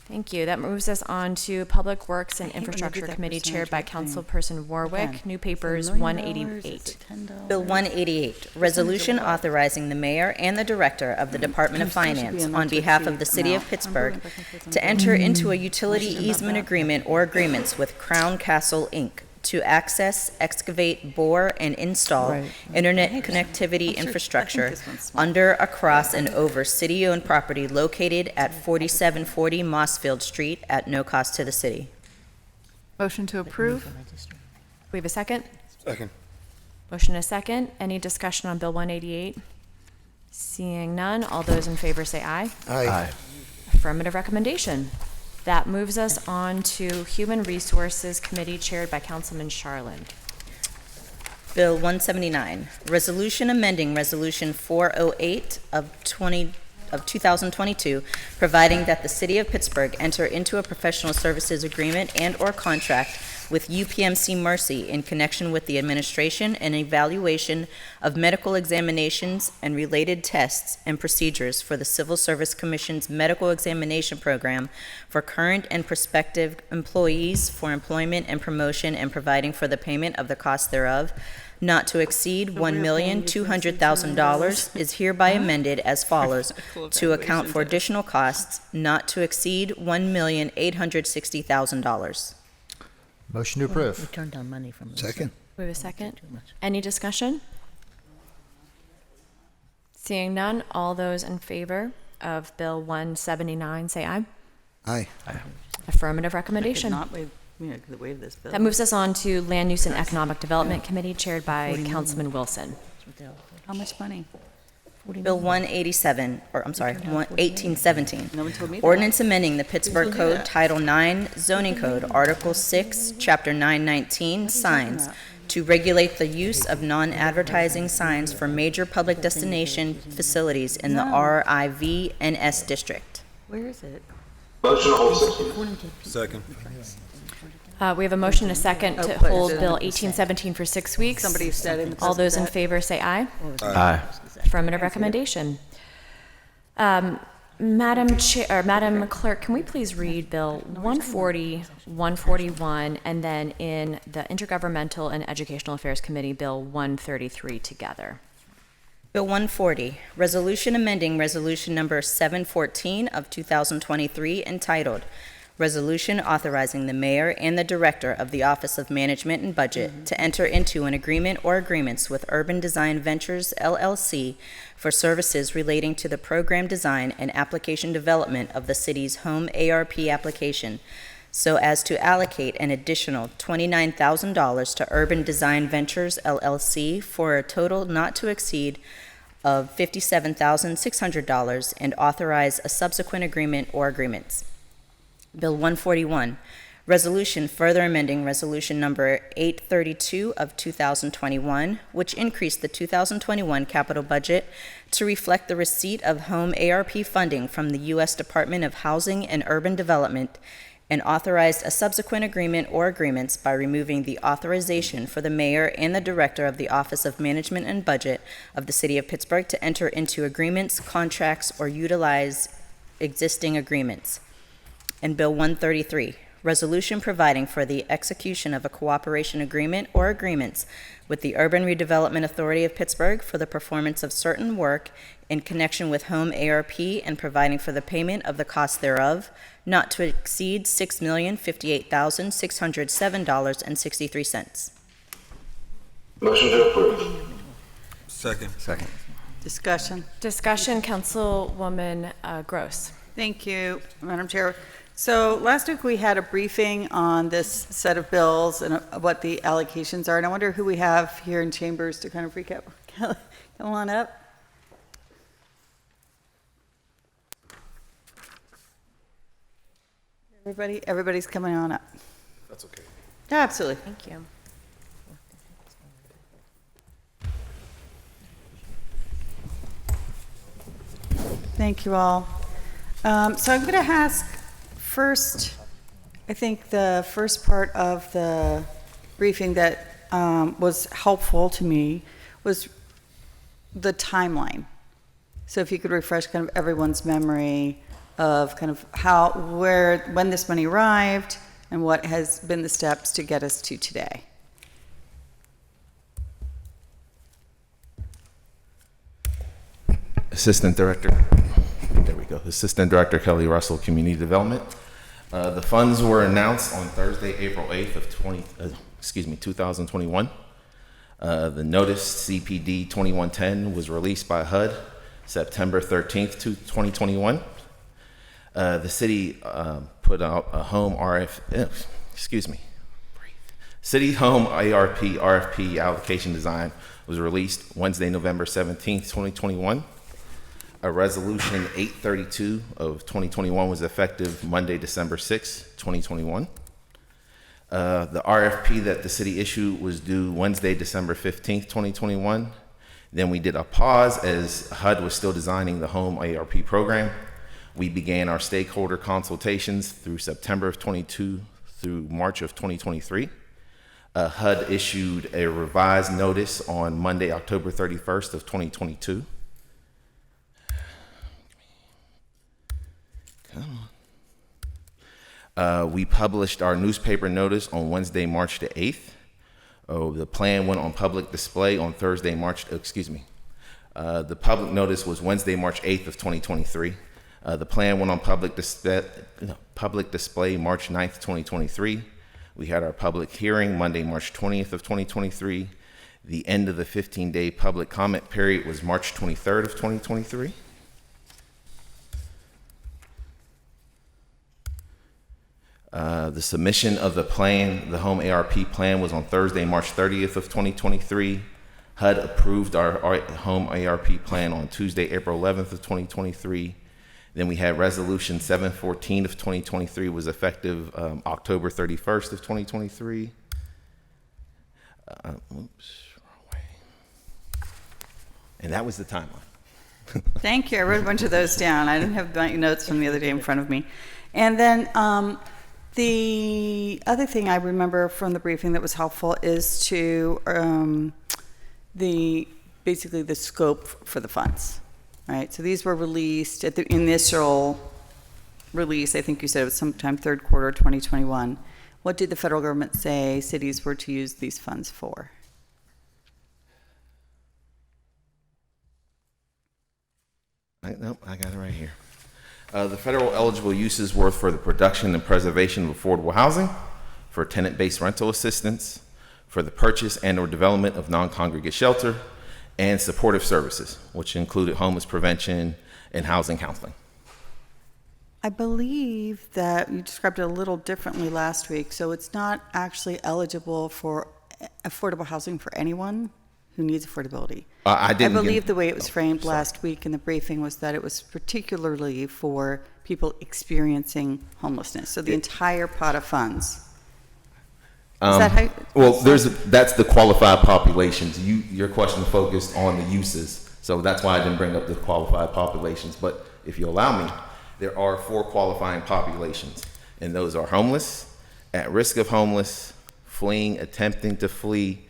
Thank you. That moves us on to Public Works and I hate when they do Infrastructure that Committee chaired by percentage rate Councilperson Warwick. Again, New papers $1 million, 188. is it $10? Bill 188, resolution authorizing the mayor and the director of the Department of It still should be Finance a not on to behalf of exceed the city of amount. I'm Pittsburgh going back and forth on to that. enter into a utility Question about easement that. agreement or agreements with Crown Castle, Inc. to access, excavate, bore, and install Right. internet connectivity infrastructure under, across, and over city-owned property located at 4740 Mossfield Street at no cost to the city. Motion to approve? We have a second? Second. Motion is second. Any discussion on Bill 188? Seeing none, all those in favor say aye. Aye. Affirmative recommendation. That moves us on to Human Resources Committee chaired by Councilman Charland. Bill 179, resolution amending Resolution 408 of 2022, providing that the City of Pittsburgh enter into a professional services agreement and/or contract with UPMC Mercy in connection with the administration and evaluation of medical examinations and related tests and procedures for the Civil Service Commission's medical examination program for current and prospective employees for employment and promotion and providing for the payment of the cost thereof, not to exceed $1,200,000 is hereby amended as follows to account for additional costs not to exceed $1,860,000. Motion to approve. We turned down money from the Second. We have a second. Any discussion? Seeing none, all those in favor of Bill 179 say aye. Aye. Affirmative Could recommendation. not waive, could waive this bill. That moves us on to Land Use and Economic Development Committee chaired by Councilman Wilson. How much money? Bill 187, or I'm sorry, 1817. No one told me that. Ordinance amending the Pittsburgh told you Code, that? Title 9, Zoning Code, Article 6, Chapter 919, Signs, to regulate the use of non-advertising signs for major public destination facilities in the RIV and S district. Where is it? Motion to hold 60. Second. We have a motion and a second Oh, to but hold is it- Bill 1817 for 6 weeks. Somebody said in the. All those in that- favor say aye. Aye. Affirmative recommendation. Madam Clerk, can we please read Bill 140, 141, and then in the Intergovernmental and Educational Affairs Committee, Bill 133 together? Bill 140, resolution amending resolution number 714 of 2023 entitled, Resolution authorizing the mayor and the director of the Office of Management and Budget to enter into an agreement or agreements with Urban Design Ventures LLC for services relating to the program design and application development of the city's home ARP application, so as to allocate an additional $29,000 to Urban Design Ventures LLC for a total not to exceed of $57,600 and authorize a subsequent agreement or agreements. Bill 141, resolution further amending resolution number 832 of 2021, which increased the 2021 capital budget to reflect the receipt of home ARP funding from the U.S. Department of Housing and Urban Development, and authorized a subsequent agreement or agreements by removing the authorization for the mayor and the director of the Office of Management and Budget of the City of Pittsburgh to enter into agreements, contracts, or utilize existing agreements. And Bill 133, resolution providing for the execution of a cooperation agreement or agreements with the Urban Redevelopment Authority of Pittsburgh for the performance of certain work in connection with home ARP and providing for the payment of the cost thereof, not to exceed $6,058,607.63. Motion to approve. Second. Second. Discussion. Discussion, Councilwoman Gross. Thank you, Madam Chair. So last week we had a briefing on this set of bills and what the allocations are, and I wonder who we have here in chambers to kind of recap. Come on up. Everybody's coming on up. That's okay. Yeah, absolutely. Thank you. Thank you all. So I'm going to ask first, I think the first part of the briefing that was helpful to me was the timeline. So if you could refresh kind of everyone's memory of kind of how, where, when this money arrived and what has been the steps to get us to today. Assistant Director, there we go. Assistant Director Kelly Russell, Community Development. The funds were announced on Thursday, April 8th of 2021. The notice CPD 2110 was released by HUD September 13th, 2021. The city put out a home City Home RFP allocation design was released Wednesday, November 17th, 2021. A resolution 832 of 2021 was effective Monday, December 6th, 2021. The RFP that the city issued was due Wednesday, December 15th, 2021. Then we did a pause as HUD was still designing the home ARP program. We began our stakeholder consultations through September of 22 through March of 2023. HUD issued a revised notice on Monday, October 31st of 2022. We published our newspaper notice on Wednesday, March the 8th. The plan went on public display on Thursday, the public notice was Wednesday, March 8th of 2023. The plan went on public display March 9th, 2023. We had our public hearing Monday, March 20th of 2023. The end of the 15-day public comment period was March 23rd of 2023. The submission of the plan, the home ARP plan, was on Thursday, March 30th of 2023. HUD approved our home ARP plan on Tuesday, April 11th of 2023. Then we had resolution 714 of 2023 was effective October 31st of 2023. And that was the timeline. Thank you. I wrote a bunch of those down. I didn't have my notes from the other day in front of me. And then the other thing I remember from the briefing that was helpful is to basically the scope for the funds, right? So these were released at the initial release. I think you said it was sometime third quarter 2021. What did the federal government say cities were to use these funds for? Nope, I got it right here. The federal eligible uses were for the production and preservation of affordable housing, for tenant-based rental assistance, for the purchase and or development of non-congregate shelter, and supportive services, which included homeless prevention and housing counseling. I believe that you described it a little differently last week, so it's not actually eligible for affordable housing for anyone who needs affordability. I believe the way it was framed last week in the briefing was that it was particularly for people experiencing homelessness. So the entire pot of funds. Is that how? Well, that's the qualified populations. Your question focused on the uses, so that's why I didn't bring up the qualified populations. But if you allow me, there are 4 qualifying populations, and those are homeless, at risk of homeless, fleeing, attempting to flee,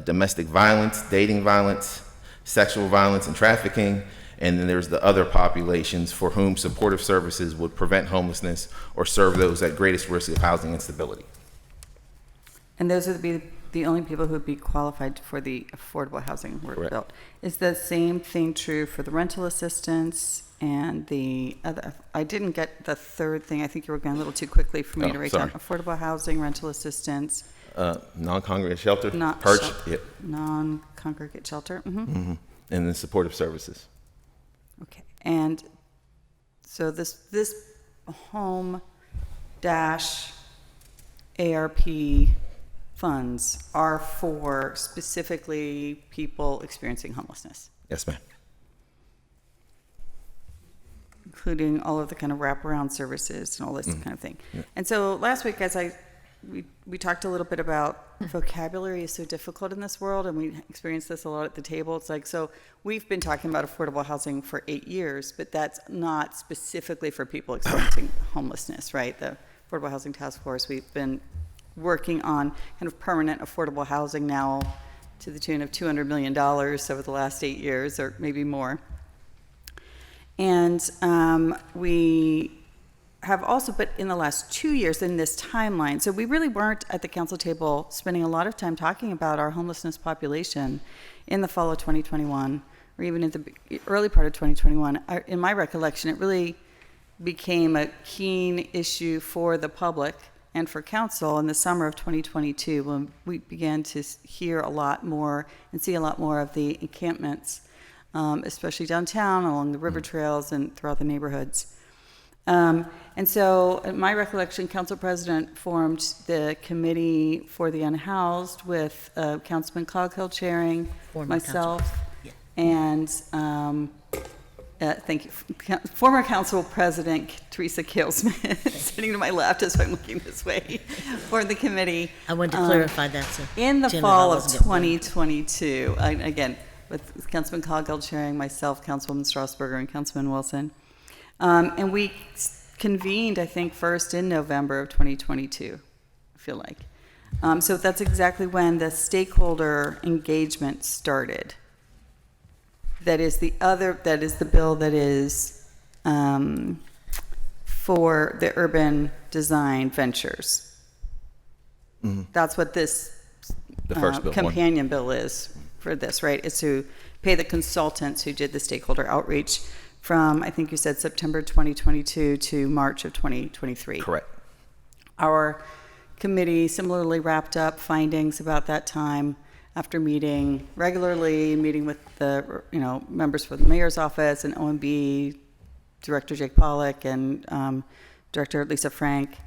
domestic violence, dating violence, sexual violence and trafficking, and then there's the other populations for whom supportive services would prevent homelessness or serve those at greatest risk of housing instability. And those would be the only people who would be qualified for the affordable housing work built. Is the same thing true for the rental assistance and the other? I didn't get the third thing. I think you were going a little too quickly for me to write down. Affordable housing, rental assistance. Non-congregate shelter, non-congregate shelter. And then supportive services. Okay, and so this home dash ARP funds are for specifically people experiencing homelessness. Yes, ma'am. including all of the kind of wraparound services and all this kind of thing. And so last week, we talked a little bit about vocabulary is so difficult in this world, and we experienced this a lot at the table. It's like, so we've been talking about affordable housing for 8 years, but that's not specifically for people experiencing homelessness, right? The Affordable Housing Task Force, we've been working on kind of permanent affordable housing now to the tune of $200 million over the last 8 years, or maybe more. And we have also, but in the last 2 years in this timeline, so we really weren't at the council table spending a lot of time talking about our homelessness population in the fall of 2021, or even in the early part of 2021. In my recollection, it really became a keen issue for the public and for council in the summer of 2022, when we began to hear a lot more and see a lot more of the encampments, especially downtown, along the river trails and throughout the neighborhoods. And so, in my recollection, Council President formed the Committee for the Unhoused with Councilman Coghill chairing, myself, and thank you, former Council President Teresa Kale Smith, sitting to my left as I'm looking this way, for the committee. I wanted to clarify that, so in the Jim, fall I of wasn't getting 2022, again, with Councilman Coghill chairing, myself, Councilwoman Strasburger, and Councilman Wilson. And we convened, I think, first in November of 2022, I feel like. So that's exactly when the stakeholder engagement started. That is the bill that is for the urban design ventures. Mm-hmm. That's what this The first bill, companion bill is for this, right? It's to pay the consultants who did the stakeholder outreach from, I think you said, September 2022 to March of 2023. Correct. Our committee similarly wrapped up findings about that time after meeting regularly, meeting with the members for the mayor's office and OMB, Director Jake Pollack and Director Lisa Frank.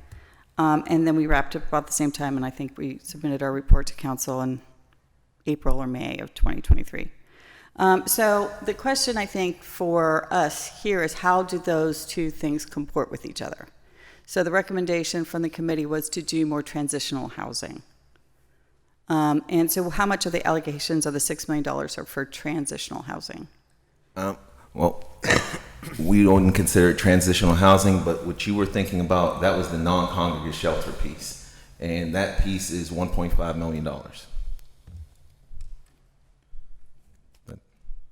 And then we wrapped up about the same time, and I think we submitted our report to council in April or May of 2023. So the question, I think, for us here is, how do those two things comport with each other? So the recommendation from the committee was to do more transitional housing. And so how much of the allocations of the $6 million are for transitional housing? Well, we don't consider it transitional housing, but what you were thinking about, that was the non-congregate shelter piece. And that piece is $1.5 million.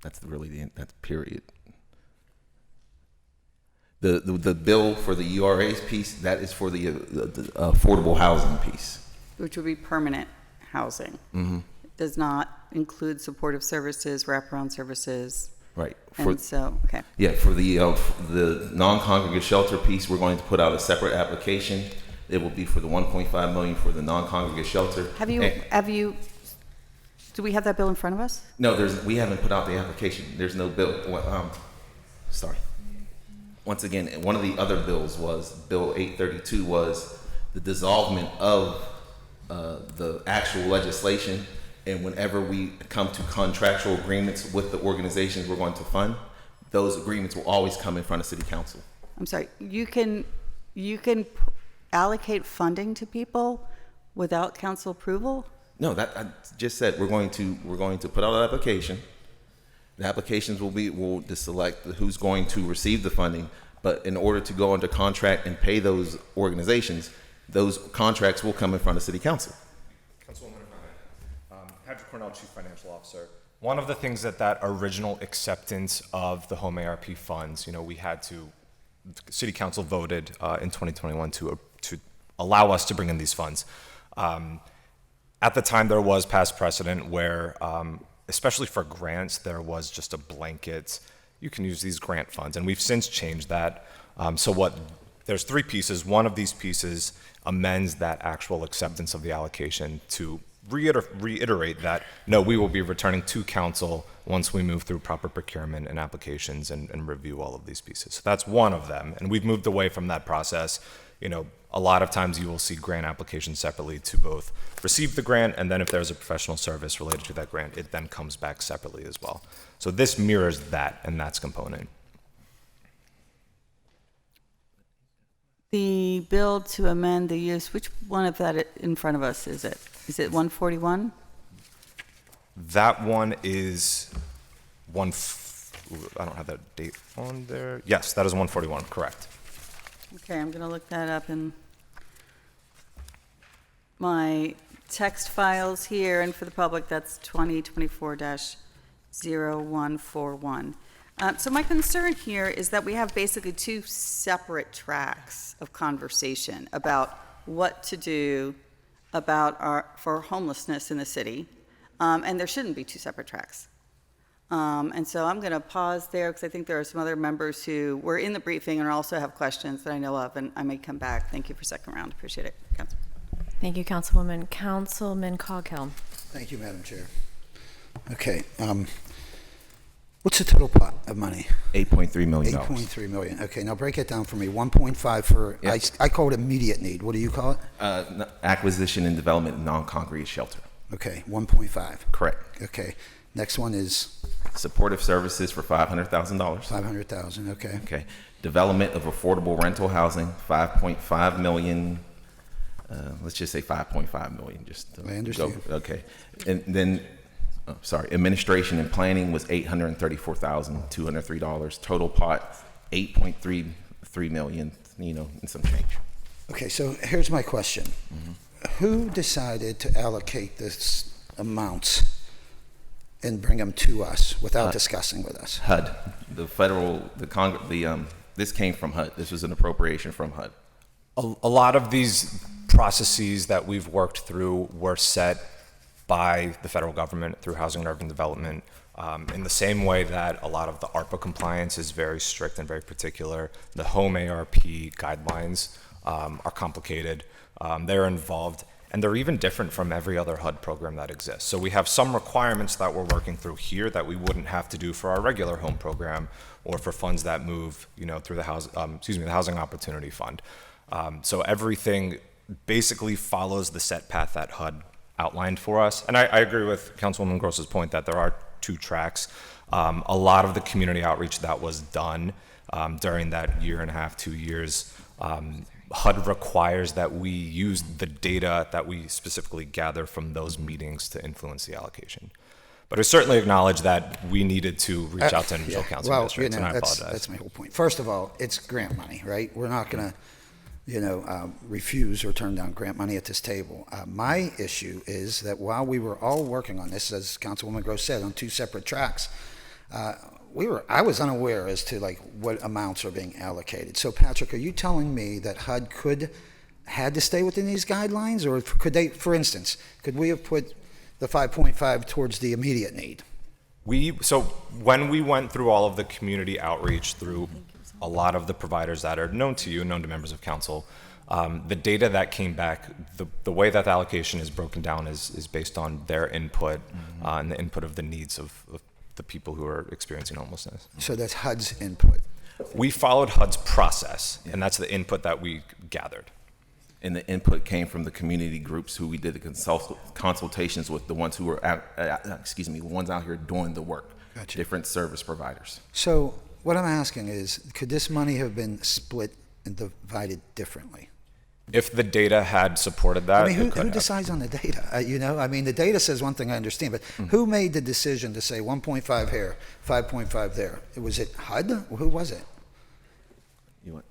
That's really that's period. The bill for the URA's piece, that is for the affordable housing piece. Which would be permanent housing. Mm-hmm. It does not include supportive services, wraparound services. Right. Okay. Yeah, for the non-congregate shelter piece, we're going to put out a separate application. It will be for the $1.5 million for the non-congregate shelter. Do we have that bill in front of us? No, we haven't put out the application. There's no bill. Sorry. Once again, one of the other bills was, Bill 832 was the dissolvement of the actual legislation. And whenever we come to contractual agreements with the organizations we're going to fund, those agreements will always come in front of City Council. I'm sorry, you can allocate funding to people without council approval? No, that I just said we're going to put out an application. The applications will just select who's going to receive the funding, but in order to go under contract and pay those organizations, those contracts will come in front of City Council. Councilwoman, Patrick Cornell, Chief Financial Officer. One of the things that original acceptance of the home ARP funds, City Council voted in 2021 to allow us to bring in these funds. At the time, there was past precedent where, especially for grants, there was just a blanket, you can use these grant funds, and we've since changed that. There's three pieces. One of these pieces amends that actual acceptance of the allocation to reiterate that, no, we will be returning to council once we move through proper procurement and applications and review all of these pieces. So that's one of them, and we've moved away from that process. A lot of times you will see grant applications separately to both receive the grant, and then if there's a professional service related to that grant, it then comes back separately as well. So this mirrors that, and that's component. The bill to amend the use, which one of that in front of us is it? Is it 141? That one is I don't have that date on there. Yes, that is 141, correct. Okay, I'm going to look that up in my text files here, and for the public, that's 2024-0141. So my concern here is that we have basically two separate tracks of conversation about what to do for homelessness in the city, and there shouldn't be two separate tracks. And so I'm going to pause there because I think there are some other members who were in the briefing and also have questions that I know of, and I may come back. Thank you for second round. Appreciate it, Council. Thank you, Councilwoman. Councilman Coghill. Thank you, Madam Chair. Okay. What's the total pot of money? $8.3 million. $8.3 million. Okay, now break it down for me. 1.5 for, Yep. I call it immediate need. What do you call it? Acquisition and development of non-congregate shelter. Okay, 1.5. Correct. Okay. Next one is? Supportive services for $500,000. $500,000, okay. Okay. Development of affordable rental housing, $5.5 million. Let's just say $5.5 million. Just to I understand. Go. Okay. And then, administration and planning was $834,203. Total pot, $8.33 million, and some change. Okay, so here's my question. Who decided to allocate this amounts and bring them to us without discussing with us? HUD, the federal, this came from HUD. This was an appropriation from HUD. A lot of these processes that we've worked through were set by the federal government through Housing and Urban Development, in the same way that a lot of the ARPA compliance is very strict and very particular. The home ARP guidelines are complicated. They're involved, and they're even different from every other HUD program that exists. So we have some requirements that we're working through here that we wouldn't have to do for our regular home program or for funds that move, through the Housing Opportunity Fund. So everything basically follows the set path that HUD outlined for us. And I agree with Councilwoman Gross's point that there are two tracks. A lot of the community outreach that was done during that year and a half, 2 years, HUD requires that we use the data that we specifically gather from those meetings to influence the allocation. But I certainly acknowledge that we needed to reach out to individual council districts, and I apologize. That's my whole point. First of all, it's grant money, right? We're not going to refuse or turn down grant money at this table. My issue is that while we were all working on this, as Councilwoman Gross said, on two separate tracks, I was unaware as to what amounts are being allocated. So Patrick, are you telling me that HUD had to stay within these guidelines, or could they, for instance, could we have put the 5.5 towards the immediate need? So when we went through all of the community outreach through a lot of the providers that are known to you, known to members of council, the data that came back, the way that the allocation is broken down is based on their input and the input of the needs of the people who are experiencing homelessness. So that's HUD's input? We followed HUD's process, and that's the input that we gathered. And the input came from the community groups who we did the consultations with, the ones who were the ones out here doing the work. Gotcha. Different service providers. So what I'm asking is, could this money have been split and divided differently? If the data had supported that, who decides on the data? The data says one thing, I understand, but who made the decision to say 1.5 here, 5.5 there? Was it HUD? Who was it?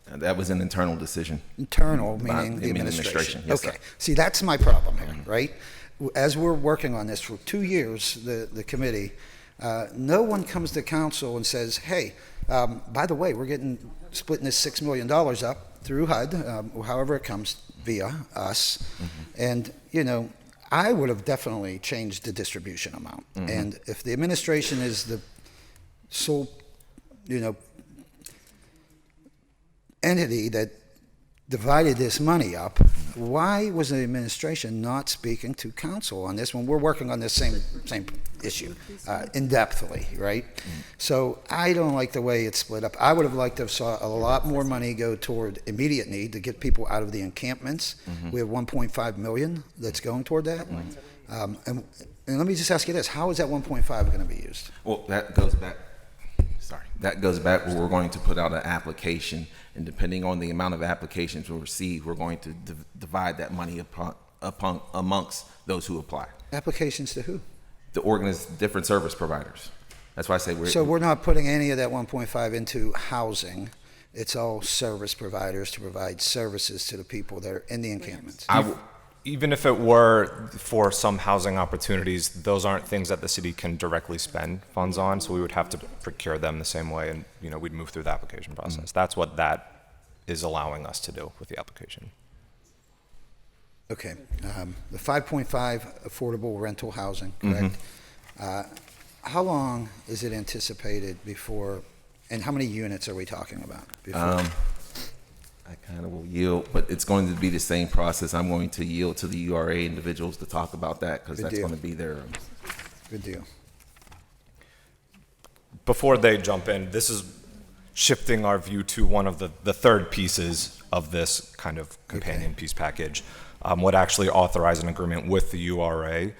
That was an internal decision. Internal, meaning the administration. Yes, okay. sir. See, that's my problem here, right? As we're working on this for 2 years, the committee, no one comes to council and says, hey, by the way, we're splitting this $6 million up through HUD, however it comes via us. And, I would have definitely changed the distribution amount. And if the administration is the sole, entity that divided this money up, why was the administration not speaking to council on this when we're working on this same issue in-depthly, right? So I don't like the way it's split up. I would have liked to have saw a lot more money go toward immediate need to get people out of the encampments. We have 1.5 million that's going toward that. And let me just ask you this, how is that 1.5 going to be used? Well, that goes back, That goes back where we're going to put out an application, and depending on the amount of applications we receive, we're going to divide that money amongst those who apply. Applications to who? The different service providers. That's why I say we're not putting any of that 1.5 into housing. It's all service providers to provide services to the people that are in the encampments. Even if it were for some housing opportunities, those aren't things that the city can directly spend funds on, so we would have to procure them the same way, and we'd move through the application process. That's what that is allowing us to do with the application. Okay, the 5.5 affordable rental housing, correct? How long is it anticipated before, and how many units are we talking about before? I kind of will yield, but it's going to be the same process. I'm going to yield to the URA individuals to talk about that, because that's going to be their... Good deal. Before they jump in, this is shifting our view to one of the third pieces of this kind of companion piece package, would actually authorize an agreement with the URA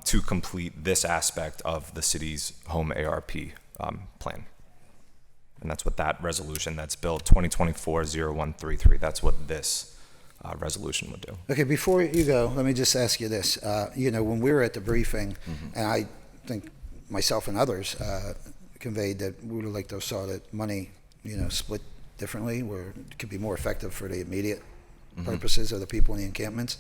to complete this aspect of the city's home ARP plan. And that's what that resolution, that's Bill 2024-0133, that's what this resolution would do. Okay, before you go, let me just ask you this. When we were at the briefing, and I think myself and others conveyed that we would have liked to have saw that money, split differently, where it could be more effective for the immediate purposes of the people in the encampments.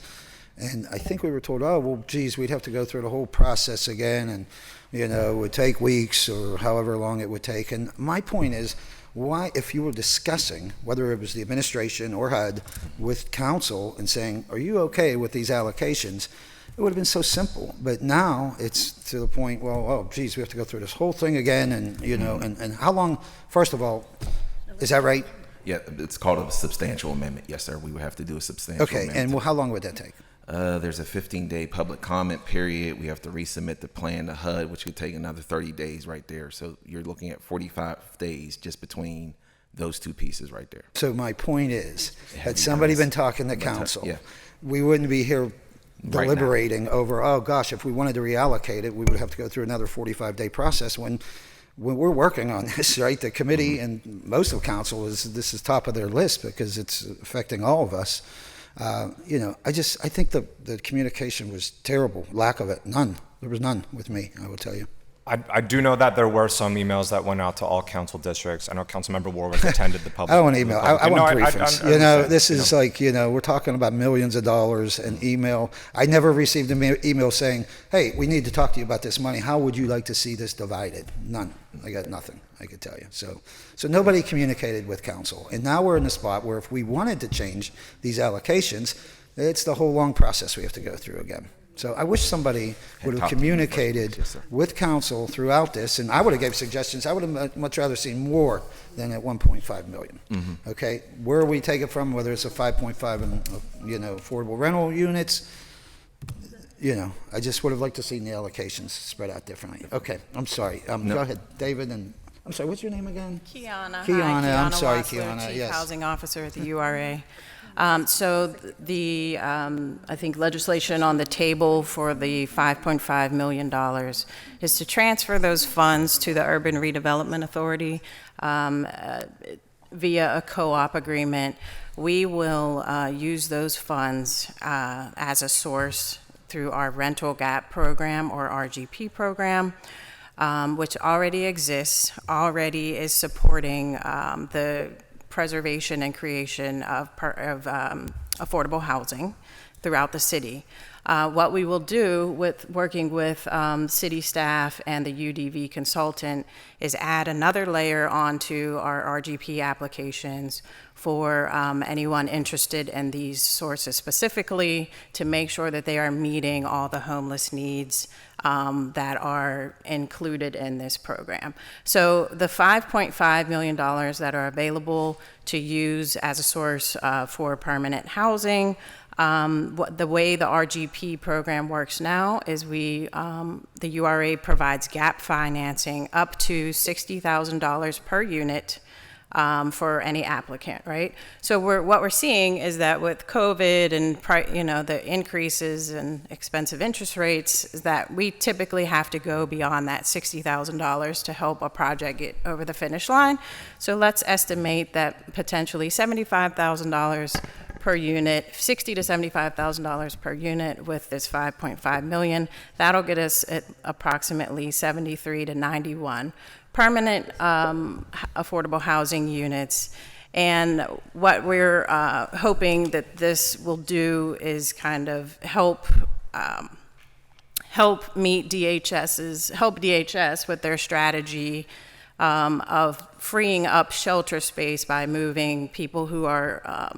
And I think we were told, oh, well, geez, we'd have to go through the whole process again, and, it would take weeks or however long it would take. And my point is, why, if you were discussing, whether it was the administration or HUD, with council and saying, are you okay with these allocations, it would have been so simple. But now it's to the point, well, oh, geez, we have to go through this whole thing again, and, and how long, first of all, is that right? Yeah, it's called a substantial amendment. Yes, sir, we would have to do a substantial amendment. Okay, and how long would that take? There's a 15-day public comment period. We have to resubmit the plan to HUD, which could take another 30 days right there. So you're looking at 45 days just between those two pieces right there. So my point is, had somebody been talking to council, we wouldn't be here deliberating over, oh gosh, if we wanted to reallocate it, we would have to go through another 45-day process when we're working on this, right? The committee and most of council this is top of their list because it's affecting all of us. I think the communication was terrible. Lack of it, none. There was none with me, I will tell you. I do know that there were some emails that went out to all council districts. I know Councilmember Warwick attended the public. I don't want email. I want briefings. This is like, we're talking about millions of dollars and email. I never received an email saying, hey, we need to talk to you about this money. How would you like to see this divided? None. I got nothing, I could tell you. So nobody communicated with council. And now we're in a spot where if we wanted to change these allocations, it's the whole long process we have to go through again. So I wish somebody would have communicated with council throughout this, and I would have gave suggestions. I would have much rather seen more than at 1.5 million. Okay, where we take it from, whether it's a 5.5 and affordable rental units, I just would have liked to see the allocations spread out differently. Okay, I'm sorry. Go ahead, David, and I'm sorry. What's your name again? Kiana. Kiana. Hi, I'm sorry, Wassler, Kiana. Chief Yes. Housing Officer at the URA. So the I think legislation on the table for the $5.5 million is to transfer those funds to the Urban Redevelopment Authority via a co-op agreement. We will use those funds as a source through our rental gap program or RGP program, which already exists, already is supporting the preservation and creation of affordable housing throughout the city. What we will do with working with city staff and the UDV consultant is add another layer onto our RGP applications for anyone interested in these sources specifically to make sure that they are meeting all the homeless needs that are included in this program. So the $5.5 million that are available to use as a source for permanent housing, the way the RGP program works now is the URA provides gap financing up to $60,000 per unit for any applicant, right? So what we're seeing is that with COVID and the increases in expensive interest rates, is that we typically have to go beyond that $60,000 to help a project get over the finish line. So let's estimate that potentially $75,000 per unit, $60,000 to $75,000 per unit with this $5.5 million. That'll get us at approximately 73 to 91 permanent affordable housing units. And what we're hoping that this will do is kind of help DHS with their strategy of freeing up shelter space by moving people who are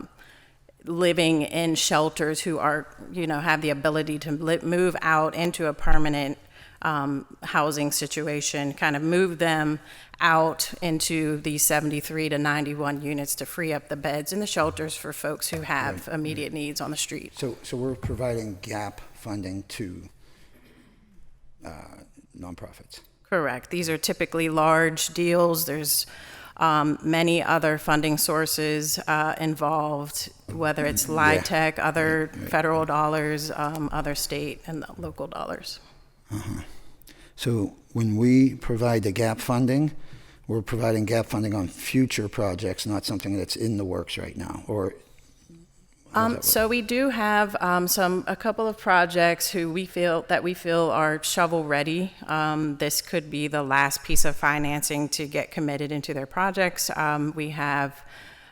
living in shelters, who are, have the ability to move out into a permanent housing situation, kind of move them out into these 73 to 91 units to free up the beds in the shelters for folks who have immediate needs on the street. So we're providing gap funding to nonprofits. Correct. These are typically large deals. There's many other funding sources involved, whether it's LIHTC, other federal dollars, other state and local dollars. So when we provide the gap funding, we're providing gap funding on future projects, not something that's in the works right now, or so we do have a couple of projects we feel are shovel ready. This could be the last piece of financing to get committed into their projects. We have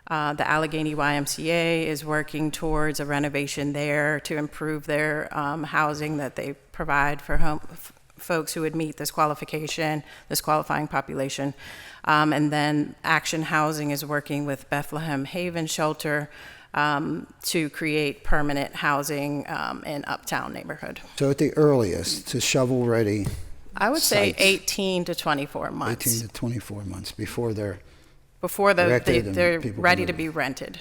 the Allegheny YMCA is working towards a renovation there to improve their housing that they provide for folks who would meet this qualifying population. And then Action Housing is working with Bethlehem Haven Shelter to create permanent housing in Uptown neighborhood. So at the earliest, to shovel-ready I would say sites, 18 to 24 months. 18 to 24 months before they're they're ready to be rented.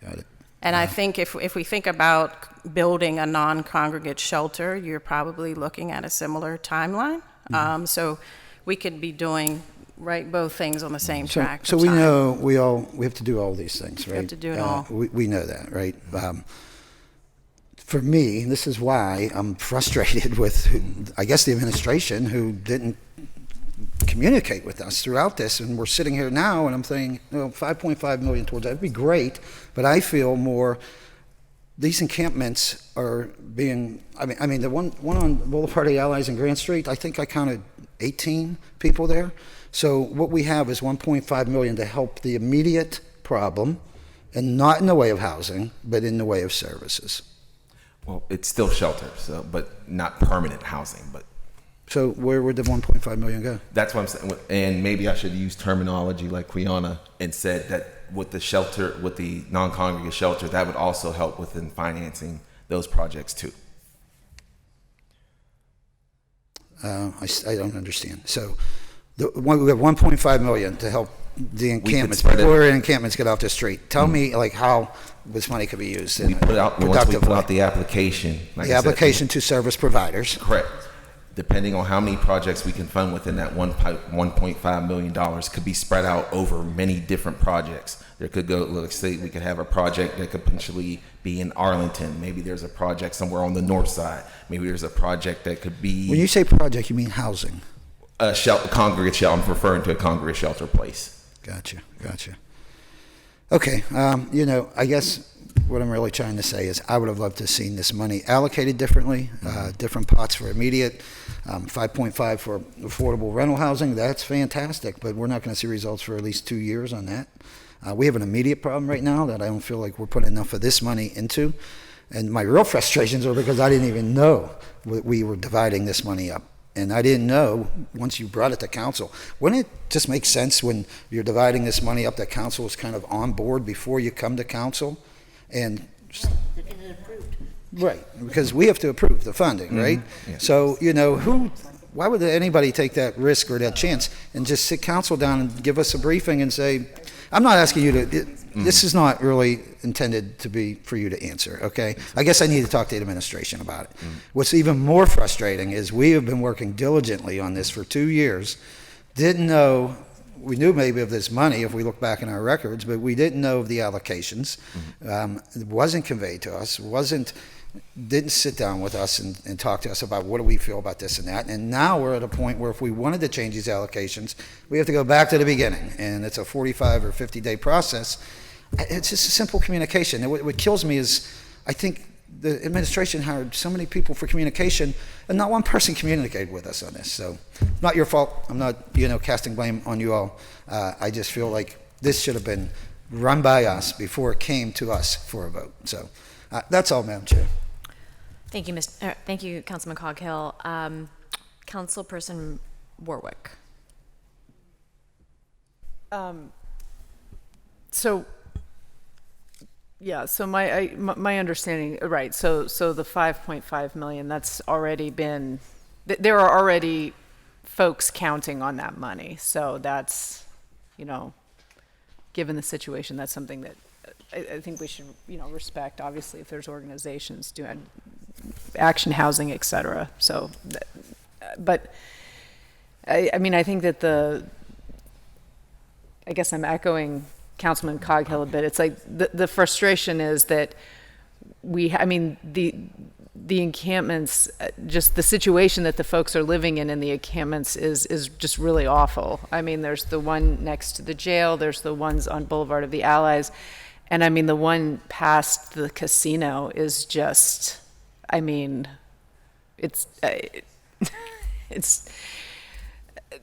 Got it. And I think if we think about building a non-congregate shelter, you're probably looking at a similar timeline. So we could be doing both things on the same track. So we know we have to do all these things, right? We have to do it all. We know that, right? For me, this is why I'm frustrated with, I guess, the administration who didn't communicate with us throughout this, and we're sitting here now, and I'm saying, $5.5 million towards that would be great, but I feel more. These encampments are being. I mean, the one on Boulevard of the Allies and Grant Street. I think I counted 18 people there. So what we have is $1.5 million to help the immediate problem, and not in the way of housing, but in the way of services. Well, it's still shelter, but not permanent housing. But so where would the $1.5 million go? That's what I'm saying. And maybe I should use terminology like Quiana and said that with the shelter, with the non-congregate shelter, that would also help within financing those projects too. I don't understand. So we have $1.5 million to help the encampments, before encampments get off the street. Tell me how this money could be used in once we put out the application. The application to service providers. Correct. Depending on how many projects we can fund within that $1.5 million could be spread out over many different projects. There could go, let's say we could have a project that could potentially be in Arlington. Maybe there's a project somewhere on the north side. Maybe there's a project that could be. When you say project, you mean housing? A congregate shelter. I'm referring to a congregate shelter place. Gotcha. Okay, I guess what I'm really trying to say is I would have loved to have seen this money allocated differently, different pots for immediate, 5.5 for affordable rental housing. That's fantastic, but we're not going to see results for at least 2 years on that. We have an immediate problem right now that I don't feel like we're putting enough of this money into. And my real frustrations are because I didn't even know we were dividing this money up. And I didn't know once you brought it to council. Wouldn't it just make sense when you're dividing this money up that council is kind of on board before you come to council? And They get it approved. right, because we have to approve the funding, right? Yeah. So, why would anybody take that risk or that chance and just sit council down and give us a briefing and say, I'm not asking you to, this is not really intended to be for you to answer, okay? I guess I need to talk to the administration about it. What's even more frustrating is we have been working diligently on this for 2 years, didn't know we knew maybe of this money if we look back in our records, but we didn't know of the allocations. It wasn't conveyed to us, didn't sit down with us and talk to us about what do we feel about this and that. And now we're at a point where if we wanted to change these allocations, we have to go back to the beginning. And it's a 45 or 50-day process. It's just a simple communication. And what kills me is I think the administration hired so many people for communication, and not one person communicated with us on this. So not your fault. I'm not, casting blame on you all. I just feel like this should have been run by us before it came to us for a vote. So that's all, Madam Chair. Thank you, thank you, Councilman Coghill. Councilperson Warwick. So my understanding, right, so the 5.5 million, that's already been, there are already folks counting on that money. So that's, given the situation, that's something that I think we should, respect, obviously, if there's organizations doing action housing, et cetera. So, but I mean, I think that I guess I'm echoing Councilman Coghill a bit. It's like the frustration is that the encampments, just the situation that the folks are living in the encampments is just really awful. I mean, there's the one next to the jail, there's the ones on Boulevard of the Allies, and I mean, the one past the casino is just, I mean, it's at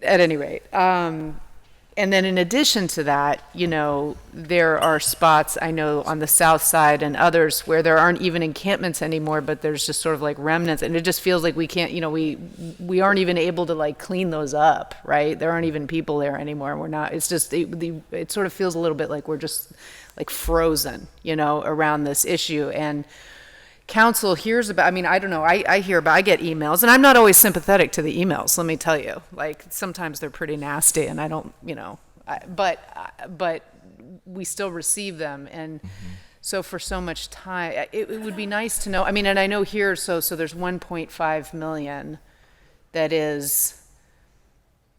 any rate. And then in addition to that, there are spots, I know, on the south side and others where there aren't even encampments anymore, but there's just sort of like remnants. And it just feels like we can't, we aren't even able to like clean those up, right? There aren't even people there anymore. We're not, it's just, it sort of feels a little bit like we're just like frozen, around this issue. And council hears about, I mean, I don't know, I hear about, I get emails, and I'm not always sympathetic to the emails, let me tell you. Like, sometimes they're pretty nasty, and I don't, but we still receive them. And so for so much time, it would be nice to know, I mean, and I know here, so there's 1.5 million that is,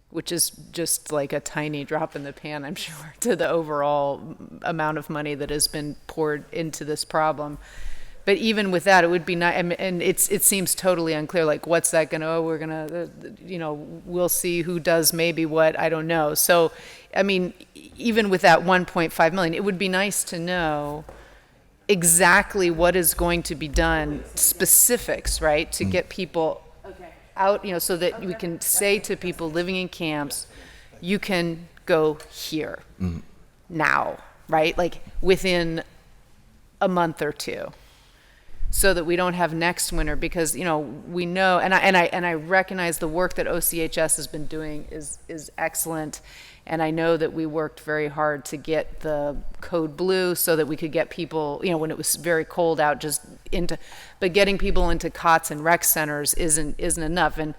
which is just like a tiny drop in the pan, I'm sure, to the overall amount of money that has been poured into this problem. But even with that, it would be nice, and it seems totally unclear, like, what's that going to, we're going to, we'll see who does maybe what, I don't know. So, I mean, even with that 1.5 million, it would be nice to know exactly what is going to be done, specifics, right, to get people out, so that we can say to people living in camps, you can go here now, right, like within a month or two. So that we don't have next winter, because we know, and I recognize the work that OCHS has been doing is excellent, and I know that we worked very hard to get the code blue so that we could get people, when it was very cold out, just into, but getting people into cots and rec centers isn't enough. And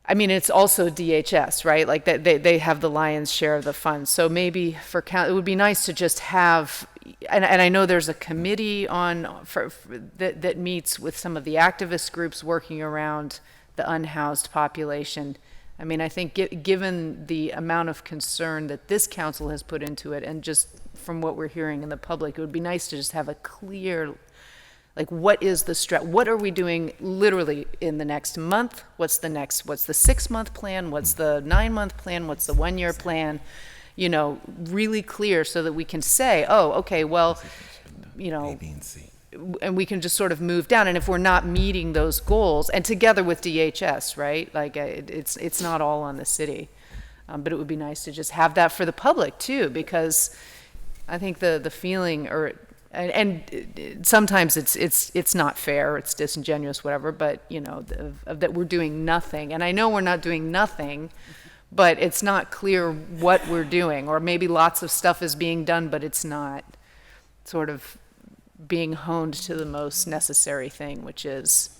I mean, it's also DHS, right? Like they have the lion's share of the funds. So maybe it would be nice to just have. And I know there's a committee that meets with some of the activist groups working around the unhoused population. I mean, I think given the amount of concern that this council has put into it, and just from what we're hearing in the public, it would be nice to just have a clear, like, what is the what are we doing literally in the next month? What's the 6-month plan? What's the 9-month plan? What's the 1-year plan? Really clear, so that we can say, oh, okay, well, and we can just sort of move down. And if we're not meeting those goals, and together with DHS, right, like it's not all on the city, but it would be nice to just have that for the public too, because I think the feeling, and sometimes it's not fair, it's disingenuous, whatever, but that we're doing nothing. And I know we're not doing nothing, but it's not clear what we're doing, or maybe lots of stuff is being done, but it's not sort of being honed to the most necessary thing, which is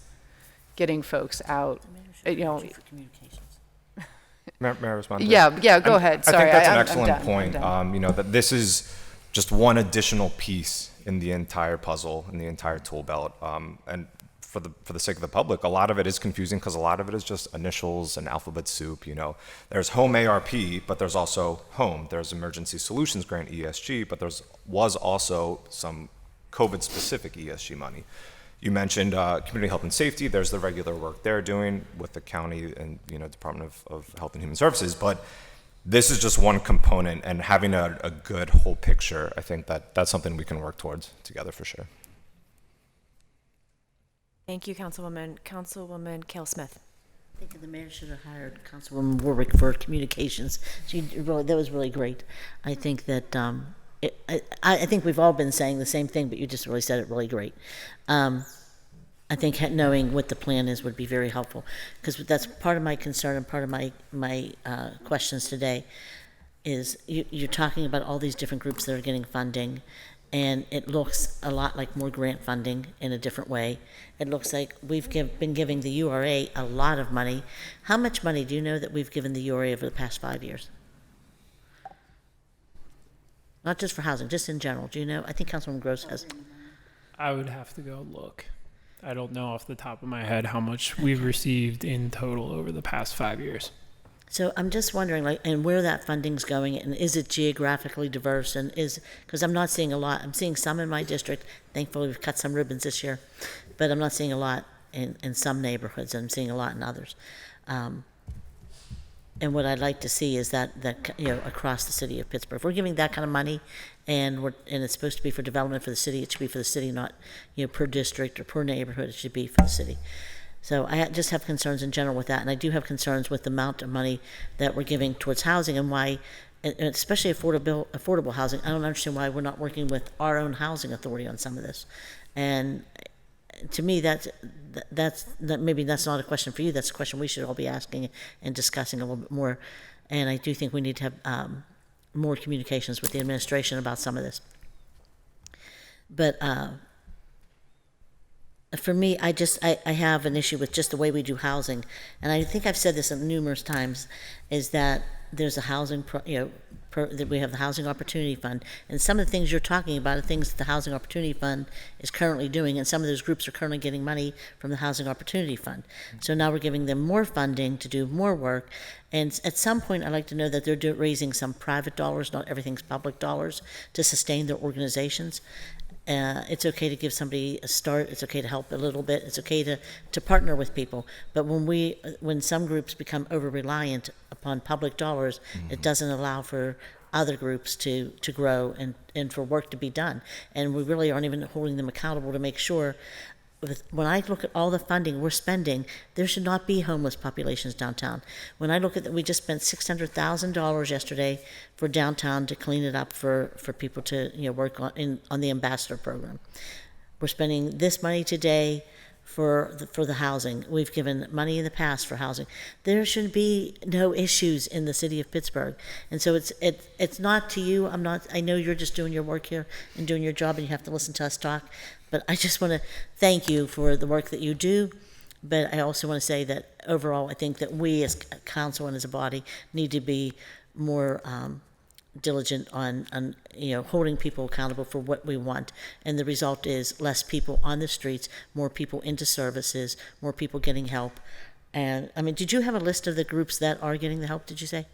getting folks out. May I respond? Yeah, go ahead. Sorry, I think that's an I'm excellent done. point. I'm done. That this is just one additional piece in the entire puzzle, in the entire tool belt. And for the sake of the public, a lot of it is confusing because a lot of it is just initials and alphabet soup. There's home ARP, but there's also home. There's emergency solutions grant ESG, but was also some COVID specific ESG money. You mentioned community health and safety. There's the regular work they're doing with the county and Department of Health and Human Services, but this is just one component, and having a good whole picture, I think that's something we can work towards together for sure. Thank you, Councilwoman. Councilwoman Cale Smith. I think the mayor should have hired Councilwoman Warwick for communications. That was really great. I think that I think we've all been saying the same thing, but you just really said it really great. I think knowing what the plan is would be very helpful, because that's part of my concern and part of my questions today is you're talking about all these different groups that are getting funding, and it looks a lot like more grant funding in a different way. It looks like we've been giving the URA a lot of money. How much money do you know that we've given the URA over the past 5 years? Not just for housing, just in general. Do you know? I think Councilwoman Gross has. I would have to go look. I don't know off the top of my head how much we've received in total over the past 5 years. So I'm just wondering, and where that funding's going, and is it geographically diverse, and because I'm not seeing a lot. I'm seeing some in my district. Thankfully, we've cut some ribbons this year, but I'm not seeing a lot in some neighborhoods. I'm seeing a lot in others. And what I'd like to see is that across the city of Pittsburgh, if we're giving that kind of money, and it's supposed to be for development for the city, it should be for the city, not per district or per neighborhood. It should be for the city. So I just have concerns in general with that, and I do have concerns with the amount of money that we're giving towards housing, and why, and especially affordable housing. I don't understand why we're not working with our own housing authority on some of this. And to me, maybe that's not a question for you. That's a question we should all be asking and discussing a little bit more. And I do think we need to have more communications with the administration about some of this. But for me, I have an issue with just the way we do housing, and I think I've said this numerous times, is that there's a housing, that we have the Housing Opportunity Fund, and some of the things you're talking about are things that the Housing Opportunity Fund is currently doing, and some of those groups are currently getting money from the Housing Opportunity Fund. So now we're giving them more funding to do more work, and at some point I'd like to know that they're raising some private dollars, not everything's public dollars, to sustain their organizations. It's okay to give somebody a start. It's okay to help a little bit. It's okay to partner with people. But when some groups become over-reliant upon public dollars, it doesn't allow for other groups to grow and for work to be done. And we really aren't even holding them accountable to make sure. When I look at all the funding we're spending, there should not be homeless populations downtown. When I look at that, we just spent $600,000 yesterday for downtown to clean it up for people to work on the ambassador program. We're spending this money today for the housing. We've given money in the past for housing. There should be no issues in the city of Pittsburgh. And so it's not to you. I know you're just doing your work here and doing your job, and you have to listen to us talk. But I just want to thank you for the work that you do. But I also want to say that overall, I think that we as council and as a body need to be more diligent on holding people accountable for what we want. And the result is less people on the streets, more people into services, more people getting help. And I mean, did you have a list of the groups that are getting the help, did you say?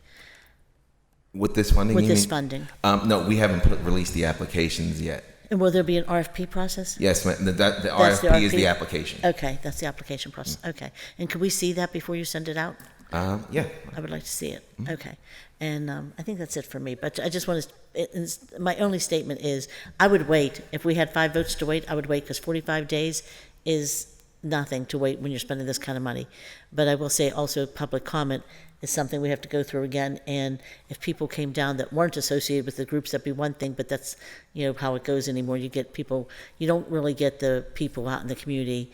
With this funding? With this funding. No, we haven't released the applications yet. And will there be an RFP process? Yes, the RFP is the application. Okay, that's the application process. Okay. And could we see that before you send it out? Yeah. I would like to see it. Okay. And I think that's it for me. But I just want to, my only statement is, I would wait. If we had 5 votes to wait, I would wait, because 45 days is nothing to wait when you're spending this kind of money. But I will say also, public comment is something we have to go through again. And if people came down that weren't associated with the groups, that'd be one thing, but that's how it goes anymore. You get people, you don't really get the people out in the community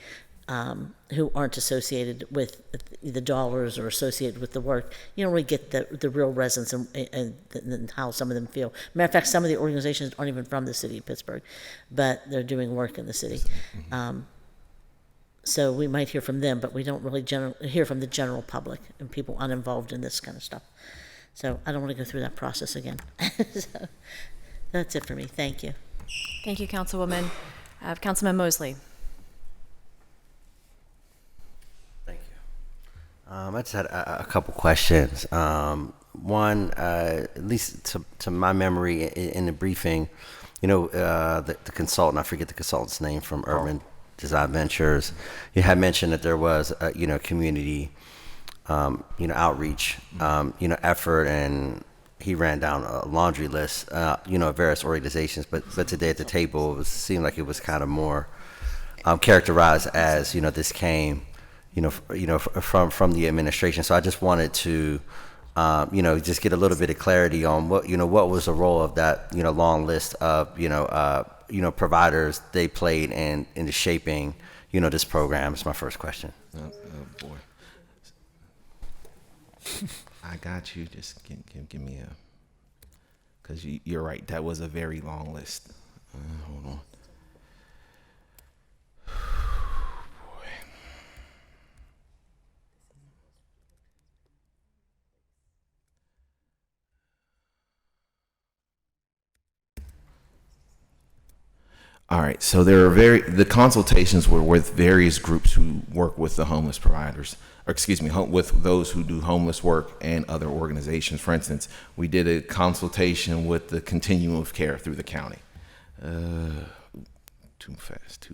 who aren't associated with the dollars or associated with the work. You don't really get the real residents and how some of them feel. Matter of fact, some of the organizations aren't even from the city of Pittsburgh, but they're doing work in the city. So we might hear from them, but we don't really hear from the general public and people uninvolved in this kind of stuff. So I don't want to go through that process again. So that's it for me. Thank you. Thank you, Councilwoman. Councilman Mosley. I just had a couple questions. One, at least to my memory in the briefing, the consultant, I forget the consultant's name from Urban Design Ventures, you had mentioned that there was community, outreach, effort, and he ran down a laundry list, of various organizations, but today at the table, it seemed like it was kind of more characterized as, this came, from the administration. So I just wanted to, just get a little bit of clarity on what was the role of that, long list of, providers they played in the shaping, this program. Is my first question. Oh boy. I got you. Just give me a, because you're right. That was a very long list. Hold on. All right, so the consultations were with various groups who work with the homeless providers, or excuse me, with those who do homeless work and other organizations. For instance, we did a consultation with the Continuum of Care through the county. Too fast.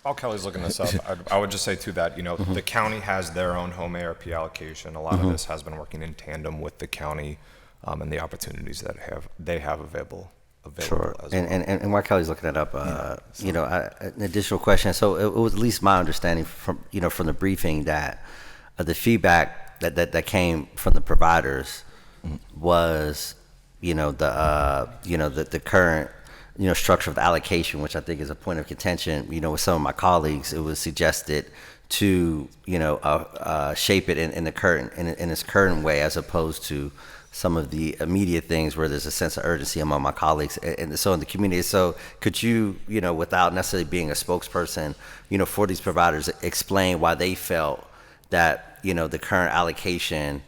While Kelly's looking this up, I would just say too that, the county has their own home ARP allocation. A lot of this has been working in tandem with the county and the opportunities that they have available Sure. as well. And while Kelly's looking that up, an additional question. So it was at least my understanding from the briefing that the feedback that came from the providers was, the current structure of the allocation, which I think is a point of contention. With some of my colleagues, it was suggested to shape it in its current way, as opposed to some of the immediate things where there's a sense of urgency among my colleagues, and so in the community. So could you, without necessarily being a spokesperson, for these providers, explain why they felt that the current allocation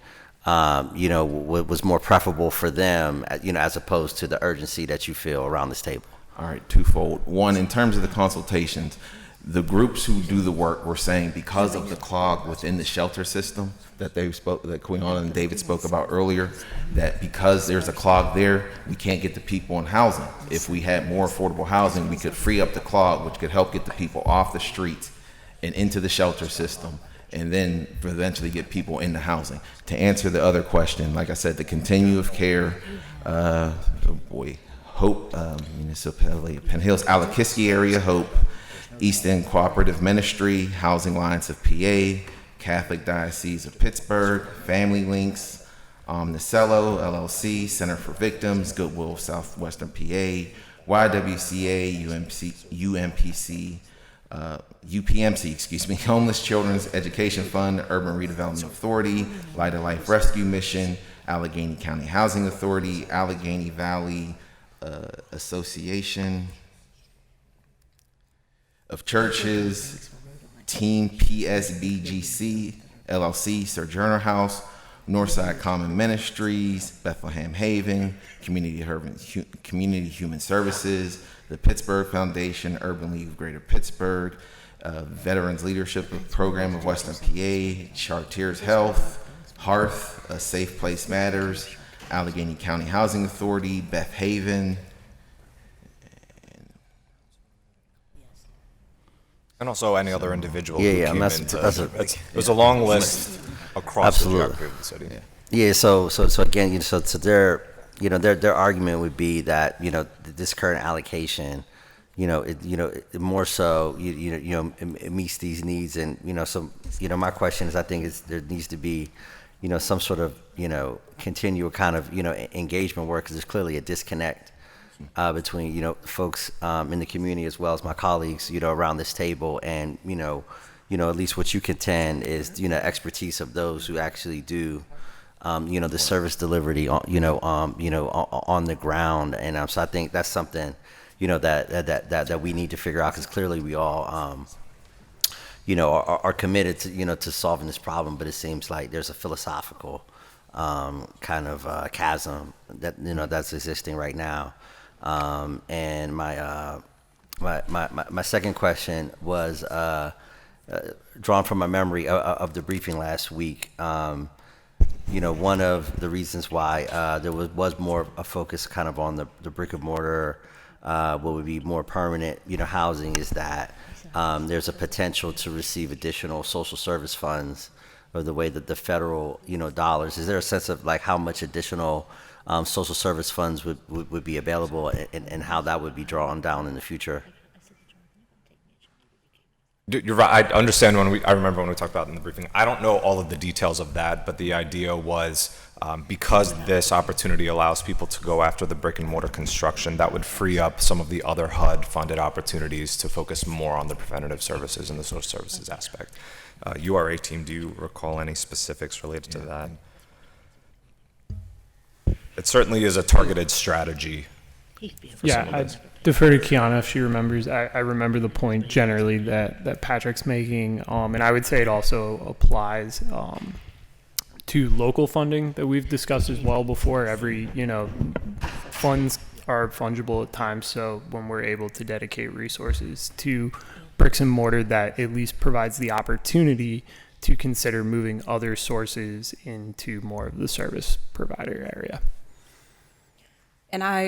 was more preferable for them, as opposed to the urgency that you feel around this table? All right, twofold. One, in terms of the consultations, the groups who do the work were saying because of the clog within the shelter system that Quiana and David spoke about earlier, that because there's a clog there, we can't get the people in housing. If we had more affordable housing, we could free up the clog, which could help get the people off the streets and into the shelter system, and then eventually get people into housing. To answer the other question, like I said, the Continuum of Care, Hope, Municipality, Penn Hills, Alakiski area, Hope, East End Cooperative Ministry, Housing Alliance of PA, Catholic Diocese of Pittsburgh, Family Links, Nicello, LLC, Center for Victims, Goodwill of Southwestern PA, YWCA, UPMC, Homeless Children's Education Fund, Urban Redevelopment Authority, Light of Life Rescue Mission, Allegheny County Housing Authority, Allegheny Valley Association of Churches, Team PSBGC, LLC, Sojourner House, Northside Common Ministries, Bethlehem Haven, Community Human Services, the Pittsburgh Foundation, Urban League of Greater Pittsburgh, Veterans Leadership Program of Western PA, Chartiers Health, Hearth, A Safe Place Matters, Allegheny County Housing Authority, Beth Haven, And also any other individual Yeah, who yeah, came and into it was a long list across the geography of the city. Yeah. So again, so their argument would be that this current allocation, it more so it meets these needs, and so my question is, I think there needs to be some sort of continual kind of engagement work, because there's clearly a disconnect between folks in the community as well as my colleagues around this table, and at least what you contend is expertise of those who actually do the service delivery on the ground. And so I think that's something that we need to figure out, because clearly we all are committed to to solving this problem, but it seems like there's a philosophical kind of chasm that that's existing right now. And my second question was drawn from my memory of the briefing last week. One of the reasons why there was more a focus kind of on the brick and mortar, what would be more permanent, housing, is that there's a potential to receive additional social service funds, or the way that the federal, dollars. Is there a sense of like how much additional social service funds would be available, and how that would be drawn down in the future? You're right. I understand I remember when we talked about it in the briefing. I don't know all of the details of that, but the idea was because this opportunity allows people to go after the brick and mortar construction, that would free up some of the other HUD funded opportunities to focus more on the preventative services and the social services aspect. URA team, do you recall any specifics related to that? It certainly is a targeted strategy. Yeah, I defer to Kiana if she remembers. I remember the point generally that Patrick's making, and I would say it also applies to local funding that we've discussed as well before. Every, funds are fungible at times, so when we're able to dedicate resources to bricks and mortar, that at least provides the opportunity to consider moving other sources into more of the service provider area. And I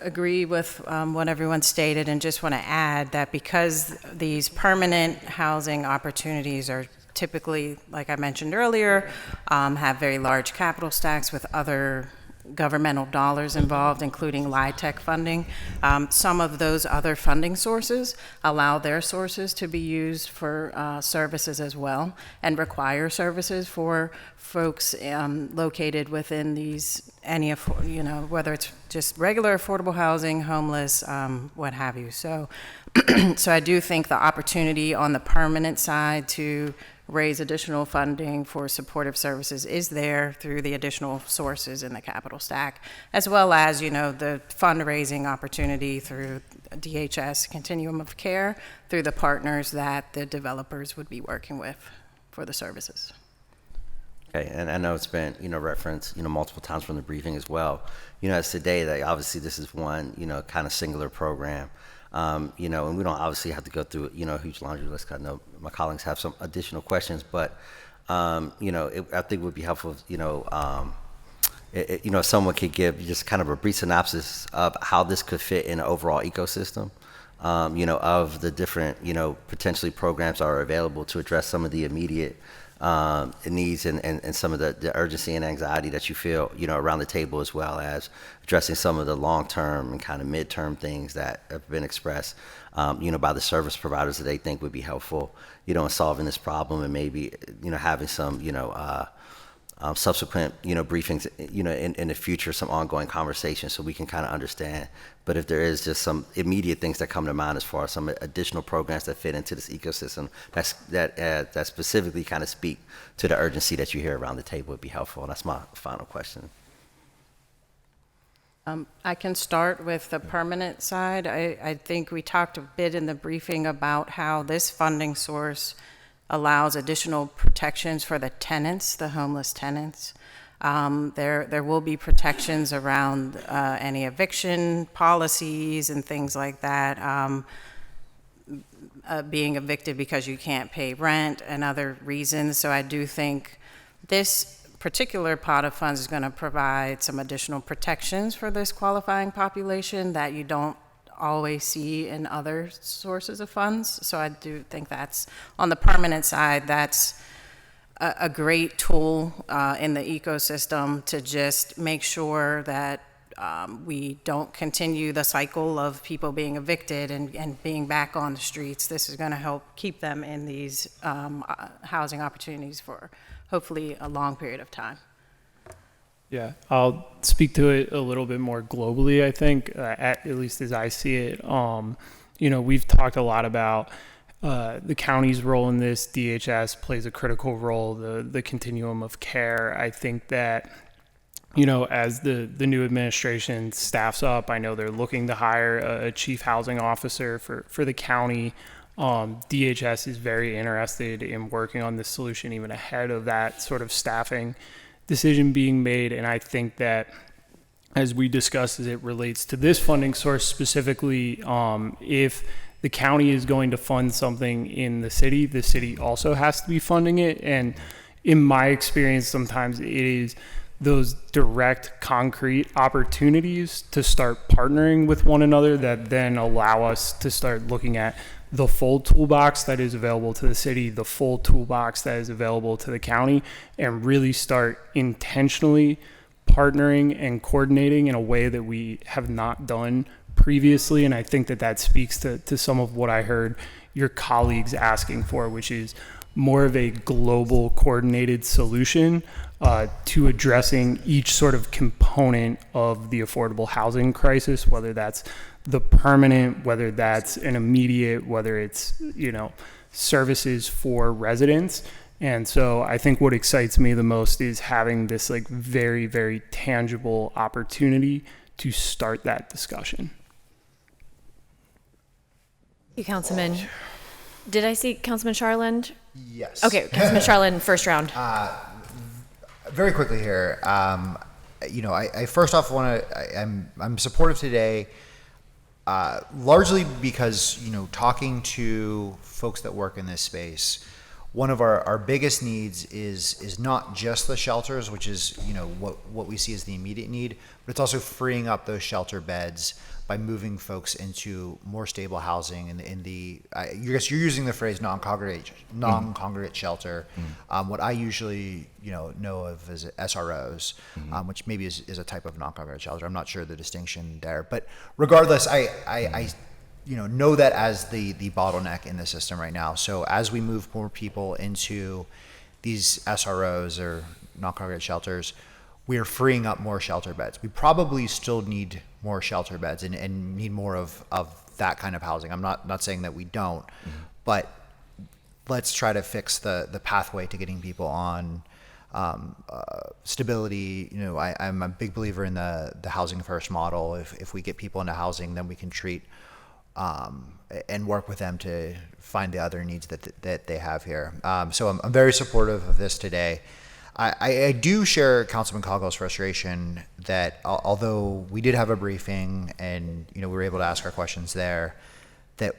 agree with what everyone stated, and just want to add that because these permanent housing opportunities are typically, like I mentioned earlier, have very large capital stacks with other governmental dollars involved, including LIHTC funding. Some of those other funding sources allow their sources to be used for services as well, and require services for folks located within these, whether it's just regular affordable housing, homeless, what have you. So, so I do think the opportunity on the permanent side to raise additional funding for supportive services is there through the additional sources in the capital stack, as well as, the fundraising opportunity through DHS Continuum of Care, through the partners that the developers would be working with for the services. Okay, and I know it's been, referenced, multiple times from the briefing as well. As today, that obviously this is one, kind of singular program. And we don't obviously have to go through, a huge laundry list. I know my colleagues have some additional questions, but, I think it would be helpful, if someone could give just kind of a brief synopsis of how this could fit in an overall ecosystem, of the different, potentially programs that are available to address some of the immediate needs and some of the urgency and anxiety that you feel, around the table, as well as addressing some of the long-term and kind of mid-term things that have been expressed, by the service providers that they think would be helpful, in solving this problem, and maybe, having some, subsequent, briefings, in the future, some ongoing conversations, so we can kind of understand. But if there is just some immediate things that come to mind as far as some additional programs that fit into this ecosystem that specifically kind of speak to the urgency that you hear around the table, would be helpful. And that's my final question. I can start with the permanent side. I think we talked a bit in the briefing about how this funding source allows additional protections for the tenants, the homeless tenants. There will be protections around any eviction policies and things like that, being evicted because you can't pay rent and other reasons. So I do think this particular pot of funds is going to provide some additional protections for this qualifying population that you don't always see in other sources of funds. So I do think that's, on the permanent side, that's a great tool in the ecosystem to just make sure that we don't continue the cycle of people being evicted and being back on the streets. This is going to help keep them in these housing opportunities for hopefully a long period of time. Yeah, I'll speak to it a little bit more globally, I think, at least as I see it. We've talked a lot about the county's role in this. DHS plays a critical role, the continuum of care. I think that, as the new administration staffs up, I know they're looking to hire a chief housing officer for the county. DHS is very interested in working on this solution even ahead of that sort of staffing decision being made. And I think that, as we discussed, as it relates to this funding source specifically, if the county is going to fund something in the city also has to be funding it. And in my experience, sometimes it is those direct, concrete opportunities to start partnering with one another that then allow us to start looking at the full toolbox that is available to the city, the full toolbox that is available to the county, and really start intentionally partnering and coordinating in a way that we have not done previously. And I think that that speaks to some of what I heard your colleagues asking for, which is more of a global coordinated solution to addressing each sort of component of the affordable housing crisis, whether that's the permanent, whether that's an immediate, whether it's, services for residents. And so I think what excites me the most is having this like very, very tangible opportunity to start that discussion. Thank you, Councilman. Did I see Councilman Charland? Yes. Okay, Councilman Charland, first round. Very quickly here, I first off want to, I'm supportive today, largely because, talking to folks that work in this space, one of our biggest needs is not just the shelters, which is, what we see as the immediate need, but it's also freeing up those shelter beds by moving folks into more stable housing in the I guess you're using the phrase non-congregate shelter. What I usually know of as SROs, which maybe is a type of non-congregate shelter. I'm not sure the distinction there, but regardless, I know that as the bottleneck in the system right now. So as we move more people into these SROs or non-congregate shelters, we are freeing up more shelter beds. We probably still need more shelter beds and need more of that kind of housing. I'm not saying that we don't, but let's try to fix the pathway to getting people on stability. I'm a big believer in the housing first model. If we get people into housing, then we can treat and work with them to find the other needs that they have here. So I'm very supportive of this today. I do share Councilman Coggle's frustration that although we did have a briefing and we were able to ask our questions there, that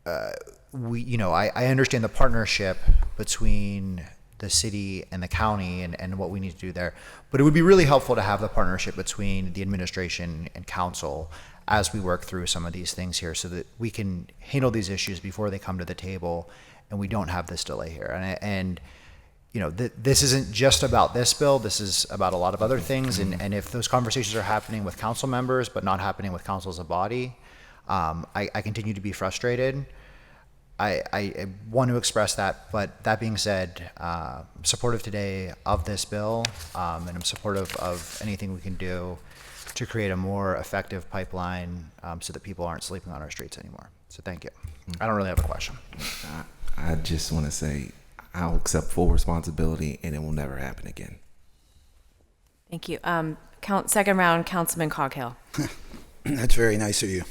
I understand the partnership between the city and the county and what we need to do there, but it would be really helpful to have the partnership between the administration and council as we work through some of these things here, so that we can handle these issues before they come to the table and we don't have this delay here. And this isn't just about this bill. This is about a lot of other things. And if those conversations are happening with council members, but not happening with council as a body, I continue to be frustrated. I want to express that. But that being said, I'm supportive today of this bill, and I'm supportive of anything we can do to create a more effective pipeline so that people aren't sleeping on our streets anymore. So thank you. I don't really have a question. I just want to say, I'll accept full responsibility, and it will never happen again. Thank you. Second round, Councilman Coghill. That's very nice of you.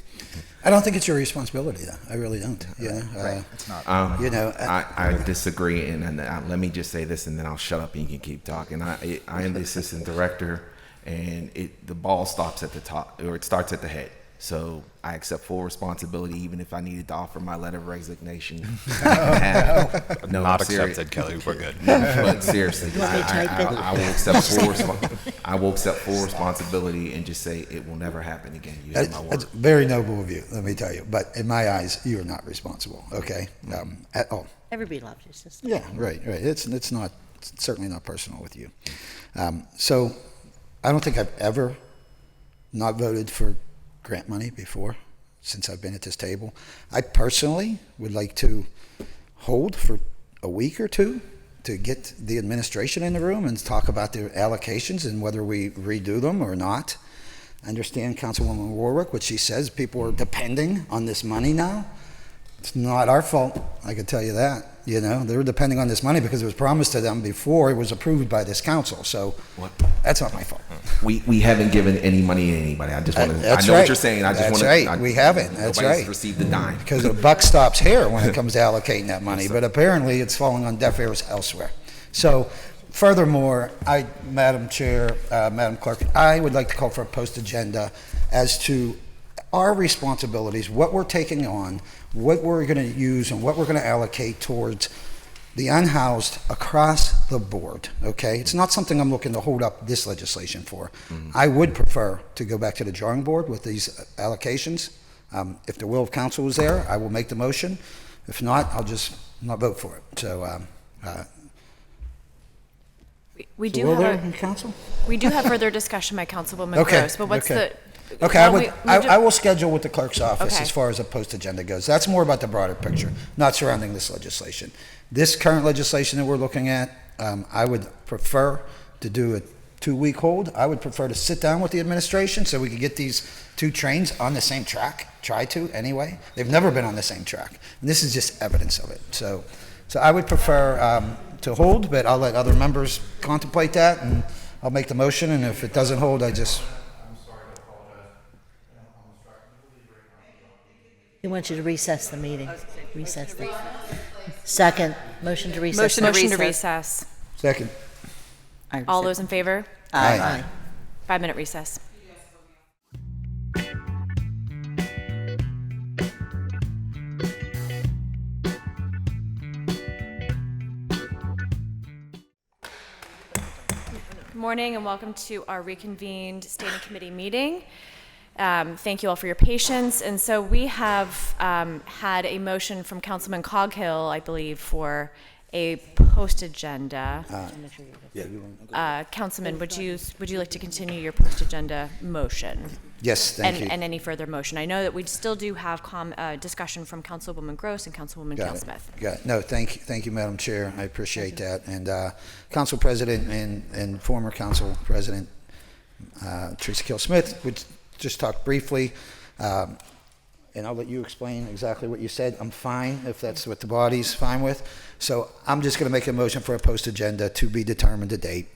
I don't think it's your responsibility, though. I really don't. Right. It's not. I disagree, and let me just say this, and then I'll shut up and you can keep talking. I am the assistant director, and the ball stops at the top, or it starts at the head. So I accept full responsibility, even if I needed to offer my letter of resignation. No, not accepted, Kelly. We're good. But seriously, I will accept full responsibility and just say it will never happen again. That's very noble of you, let me tell you. But in my eyes, you are not responsible. Okay, at all. Everybody loves your system. Yeah, right. It's certainly not personal with you. So I don't think I've ever not voted for grant money before, since I've been at this table. I personally would like to hold for a week or two to get the administration in the room and talk about their allocations and whether we redo them or not. I understand Councilwoman Warwick, what she says, people are depending on this money now. It's not our fault, I can tell you that. They were depending on this money because it was promised to them before it was approved by this council. So that's not my fault. We haven't given any money to anybody. I just want to. I know what you're saying. I just want to. That's right. We haven't. That's right. Received a dime because the buck stops here when it comes to allocating that money. But apparently, it's falling on deaf ears elsewhere. So Furthermore, Madam Chair, Madam Clerk, I would like to call for a post agenda as to our responsibilities, what we're taking on, what we're going to use, and what we're going to allocate towards the unhoused across the board, okay? It's not something I'm looking to hold up this legislation for. I would prefer to go back to the drawing board with these allocations. If the will of council is there, I will make the motion. If not, I'll just not vote for it. So, We so do will have there, council? We do have further discussion by Councilwoman Okay, Gross, but what's okay. the? Okay, I will schedule with the clerk's office Okay. as far as a post agenda goes. That's more about the broader picture, not surrounding this legislation. This current legislation that we're looking at, I would prefer to do a 2-week hold. I would prefer to sit down with the administration so we could get these 2 trains on the same track, try to anyway. They've never been on the same track. And this is just evidence of it. So I would prefer to hold, but I'll let other members contemplate that, and I'll make the motion, and if it doesn't hold, I just... He wants you to recess the meeting. Recess the. Second, motion to recess. Motion to recess. Second. All those in favor? Aye. 5-minute recess. Good morning and welcome to our reconvened standing committee meeting. Thank you all for your patience. And so we have had a motion from Councilman Coghill, I believe, for a post agenda. Councilman, would you like to continue your post agenda motion? Yes, thank you. And any further motion? I know that we still do have discussion from Councilwoman Gross and Councilwoman Kelsmith. Got it. No, thank you, Madam Chair. I appreciate that. And Council President and former Council President Teresa Kill-Smith would just talk briefly, and I'll let you explain exactly what you said. I'm fine if that's what the body's fine with. So I'm just going to make a motion for a post agenda to be determined a date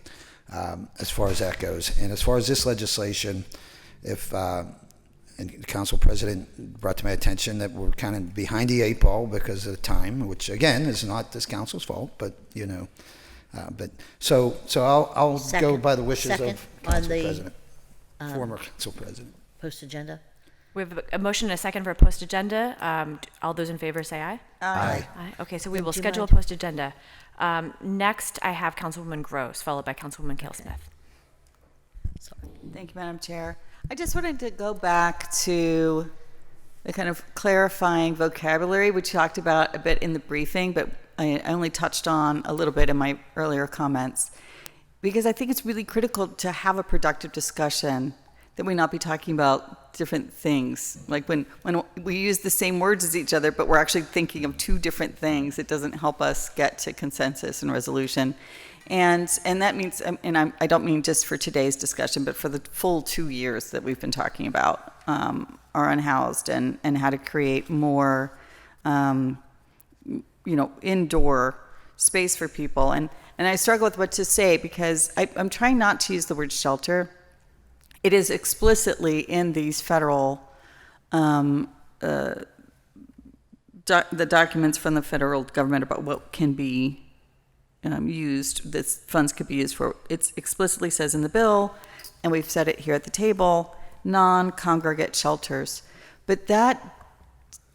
as far as that goes. And as far as this legislation, if and the Council President brought to my attention that we're kind of behind the 8 ball because of the time, which again is not this council's fault, but you know, so I'll go by the wishes of Council President. Former Council President. Post agenda. We have a motion and a second for a post agenda. All those in favor say aye. Aye. Okay, so we will Do you schedule a mind? post agenda. Next, I have Councilwoman Gross, followed by Councilwoman Kelsmith. Thank you, Madam Chair. I just wanted to go back to the kind of clarifying vocabulary we talked about a bit in the briefing, but I only touched on a little bit in my earlier comments, because I think it's really critical to have a productive discussion, that we not be talking about different things. Like when we use the same words as each other, but we're actually thinking of 2 different things, it doesn't help us get to consensus and resolution. And that means, and I don't mean just for today's discussion, but for the full 2 years that we've been talking about our unhoused and how to create more, indoor space for people. And I struggle with what to say because I'm trying not to use the word shelter. It is explicitly in these federal, the documents from the federal government about what can be used, this funds could be used for. It explicitly says in the bill, and we've said it here at the table, non-congregate shelters. But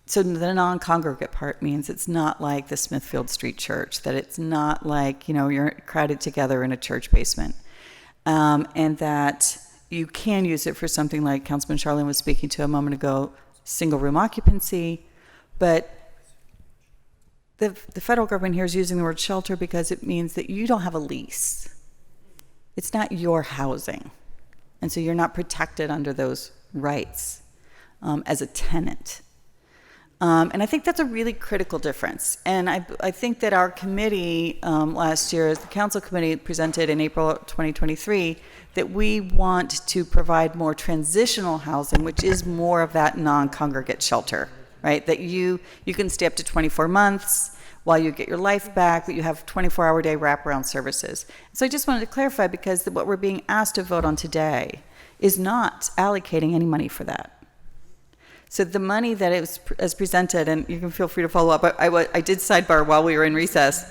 so the non-congregate part means it's not like the Smithfield Street Church, that it's not like, you're crowded together in a church basement. And that you can use it for something like Councilman Charlene was speaking to a moment ago, single room occupancy, but the federal government here is using the word shelter because it means that you don't have a lease. It's not your housing. And so you're not protected under those rights as a tenant. And I think that's a really critical difference. And I think that our committee last year, the council committee presented in April 2023, that we want to provide more transitional housing, which is more of that non-congregate shelter, right? That you can stay up to 24 months while you get your life back, but you have 24-hour day wraparound services. So I just wanted to clarify, because what we're being asked to vote on today is not allocating any money for that. So the money that it was as presented, and you can feel free to follow up, but I did sidebar while we were in recess,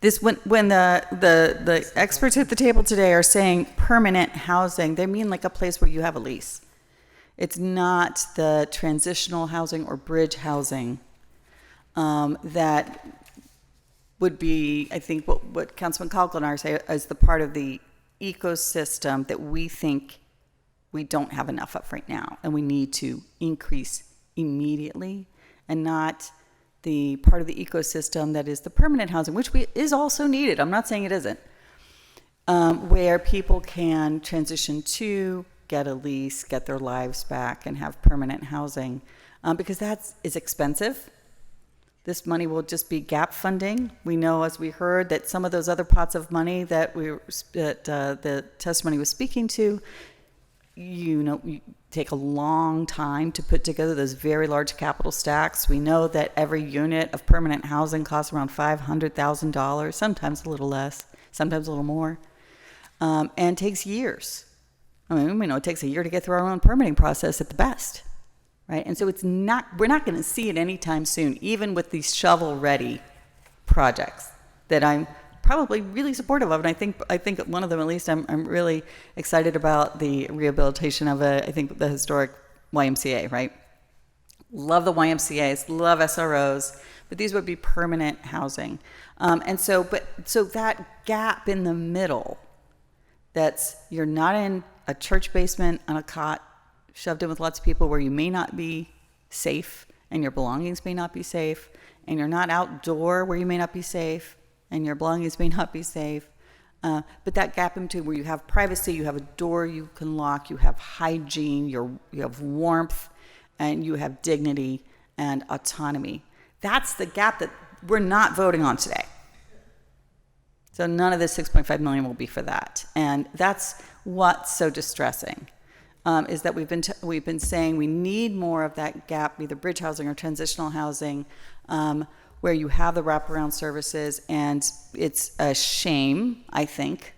This when the experts at the table today are saying permanent housing, they mean like a place where you have a lease. It's not the transitional housing or bridge housing that would be, I think, what Councilman Coughlin and I say as the part of the ecosystem that we think we don't have enough of right now, and we need to increase immediately, and not the part of the ecosystem that is the permanent housing, which is also needed. I'm not saying it isn't, where people can transition to, get a lease, get their lives back, and have permanent housing, because that is expensive. This money will just be gap funding. We know, as we heard, that some of those other pots of money that the testimony was speaking to, you take a long time to put together those very large capital stacks. We know that every unit of permanent housing costs around $500,000, sometimes a little less, sometimes a little more, and takes years. I mean, we know it takes a year to get through our own permitting process at the best, right? And so we're not going to see it anytime soon, even with these shovel-ready projects that I'm probably really supportive of, and I think one of them, at least, I'm really excited about the rehabilitation of I think the historic YMCA, right? Love the YMCAs, love SROs, but these would be permanent housing, and so that gap in the middle, you're not in a church basement on a cot, shoved in with lots of people where you may not be safe, and your belongings may not be safe, and you're not outdoor where you may not be safe, and your belongings may not be safe. But that gap in between where you have privacy, you have a door you can lock, you have hygiene, you have warmth, and you have dignity and autonomy. That's the gap that we're not voting on today. So none of this $6.5 million will be for that. And that's what's so distressing, is that we've been saying we need more of that gap, either bridge housing or transitional housing, where you have the wraparound services. And it's a shame, I think,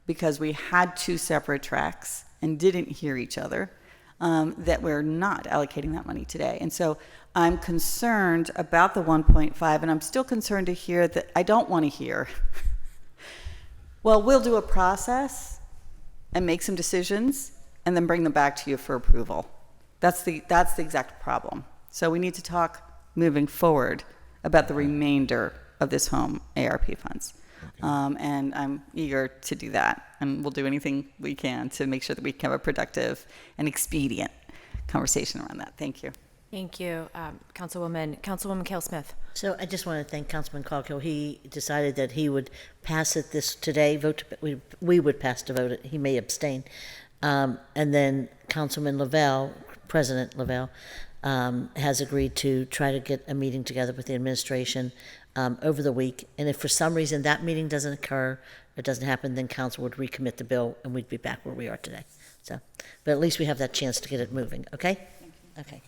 because we had two separate tracks and didn't hear each other, that we're not allocating that money today. And so I'm concerned about the 1.5, and I'm still concerned to hear that I don't want to hear, well, we'll do a process and make some decisions and then bring them back to you for approval. That's the exact problem. So we need to talk moving forward about the remainder of this home ARP funds. Okay. And I'm eager to do that. And we'll do anything we can to make sure that we can have a productive and expedient conversation around that. Thank you. Thank you, Councilwoman Cale Smith. So I just want to thank Councilman Coghill. He decided that he would pass it this today. We would pass to vote it. He may abstain. And then Councilman Lavelle, President Lavelle, has agreed to try to get a meeting together with the administration over the week. And if for some reason that meeting doesn't occur, or doesn't happen, then council would recommit the bill and we'd be back where we are today. So, but at least we have that chance to get it moving, okay? Okay.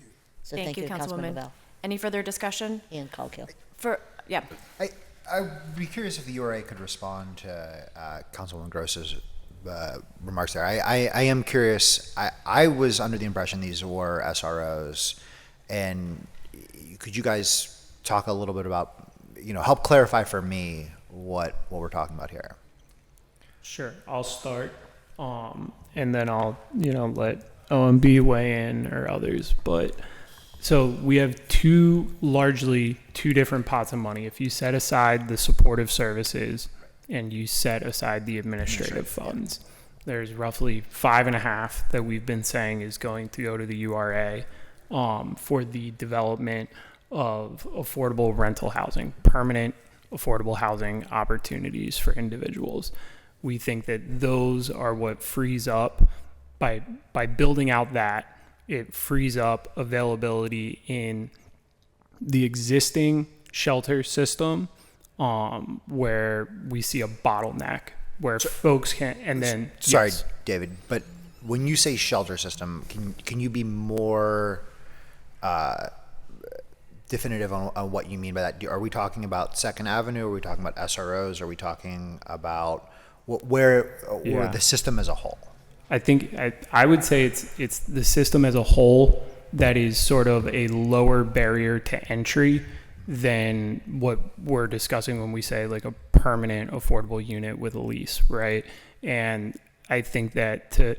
So thank you, Councilman Lavelle. Any further discussion? Ian Coghill. I'd be curious if the URA could respond to Councilwoman Gross's remarks there. I am curious. I was under the impression these were SROs, and could you guys talk a little bit about, help clarify for me what we're talking about here? Sure, I'll start, and then I'll let OMB weigh in or others. But so we have two different pots of money. If you set aside the supportive services and you set aside the administrative funds, there's roughly 5.5 that we've been saying is going to go to the URA for the development of affordable rental housing, permanent affordable housing opportunities for individuals. We think that those are what frees up, by building out that, it frees up availability in the existing shelter system, where we see a bottleneck where folks can, and then sorry, yes. David, but when you say shelter system, can you be more definitive on what you mean by that? Are we talking about Second Avenue? Are we talking about SROs? Are we talking about where the system as a whole? I think I would say it's the system as a whole that is sort of a lower barrier to entry than what we're discussing when we say like a permanent affordable unit with a lease, right? And I think that to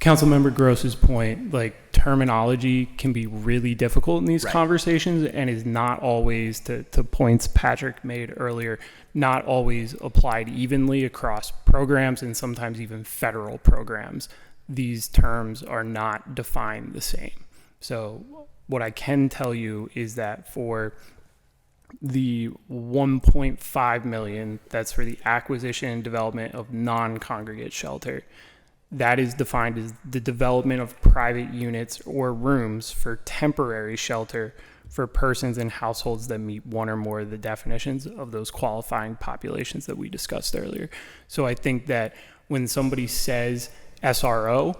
Councilmember Gross's point, like terminology can be really difficult in these conversations and is not always, to points Patrick made earlier, not always applied evenly across programs and sometimes even federal programs. These terms are not defined the same. So what I can tell you is that for the 1.5 million, that's for the acquisition and development of non-congregate shelter. That is defined as the development of private units or rooms for temporary shelter for persons and households that meet one or more of the definitions of those qualifying populations that we discussed earlier. So I think that when somebody says SRO,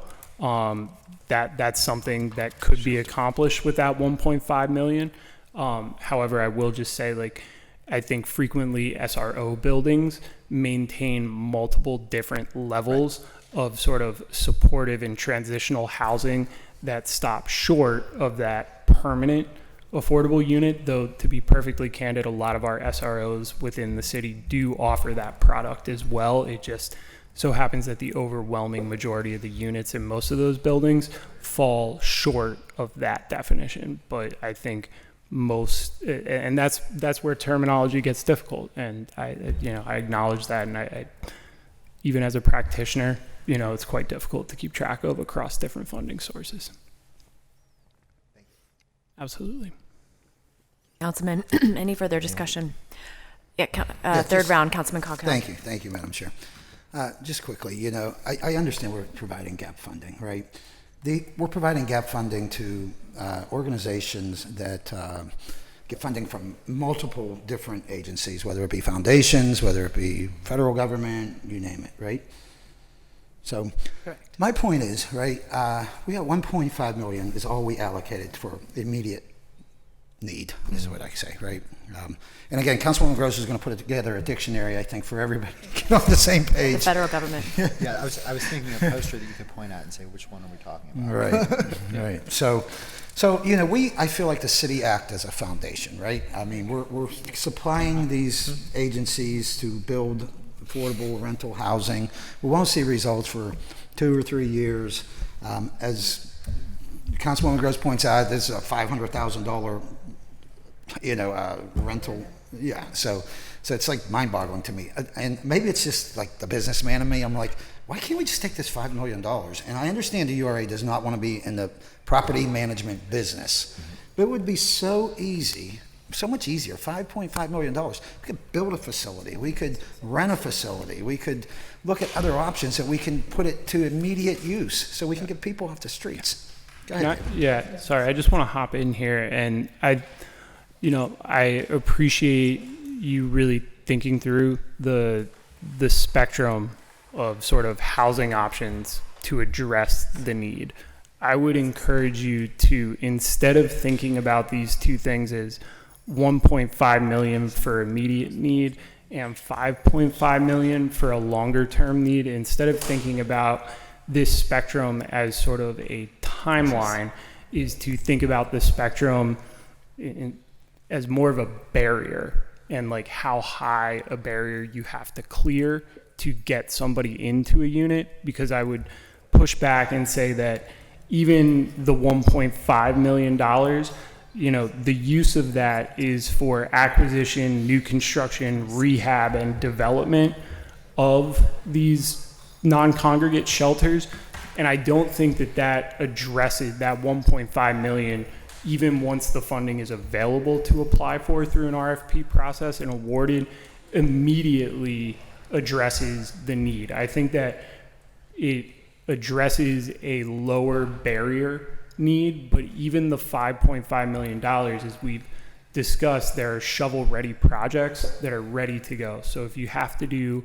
that's something that could be accomplished with that 1.5 million. However, I will just say, like, I think frequently SRO buildings maintain multiple different levels of sort of supportive and transitional housing that stop short of that permanent affordable unit, though to be perfectly candid, a lot of our SROs within the city do offer that product as well. It just so happens that the overwhelming majority of the units in most of those buildings fall short of that definition. But I think most, and that's where terminology gets difficult, and I acknowledge that, and I even as a practitioner, it's quite difficult to keep track of across different funding sources. Absolutely. Councilman, any further discussion? Yeah, third round, Councilman Cockhill. Thank you, Madam Chair. Just quickly, I understand we're providing gap funding, right? We're providing gap funding to organizations that get funding from multiple different agencies, whether it be foundations, whether it be federal government, you name it, right? So my point is, right, we got 1.5 million is all we allocated for immediate need, is what I say, right? And again, Councilwoman Gross is going to put together a dictionary, I think, for everybody to get on the same page. The federal government. Yeah, I was thinking of a poster that you could point at and say, which one are we talking about? Right. So I feel like the city act as a foundation, right? I mean, we're supplying these agencies to build affordable rental housing. We won't see results for 2 or 3 years. As Councilwoman Gross points out, this is a $500,000, rental. Yeah, so it's like mind-boggling to me. And maybe it's just like the businessman in me. I'm like, why can't we just take this $5 million? And I understand the URA does not want to be in the property management business, but it would be so easy, so much easier. $5.5 million. We could build a facility. We could rent a facility. We could look at other options that we can put it to immediate use so we can get people off the streets. Go ahead. Sorry, I just want to hop in here, and I appreciate you really thinking through the spectrum of sort of housing options to address the need. I would encourage you to, instead of thinking about these two things as 1.5 million for immediate need and 5.5 million for a longer term need, instead of thinking about this spectrum as sort of a timeline, is to think about the spectrum as more of a barrier, and like how high a barrier you have to clear to get somebody into a unit. Because I would push back and say that even the $1.5 million, the use of that is for acquisition, new construction, rehab, and development of these non-congregate shelters. And I don't think that addresses that 1.5 million, even once the funding is available to apply for through an RFP process and awarded, immediately addresses the need. I think that it addresses a lower barrier need, but even the $5.5 million, as we've discussed, there are shovel-ready projects that are ready to go. So if you have to do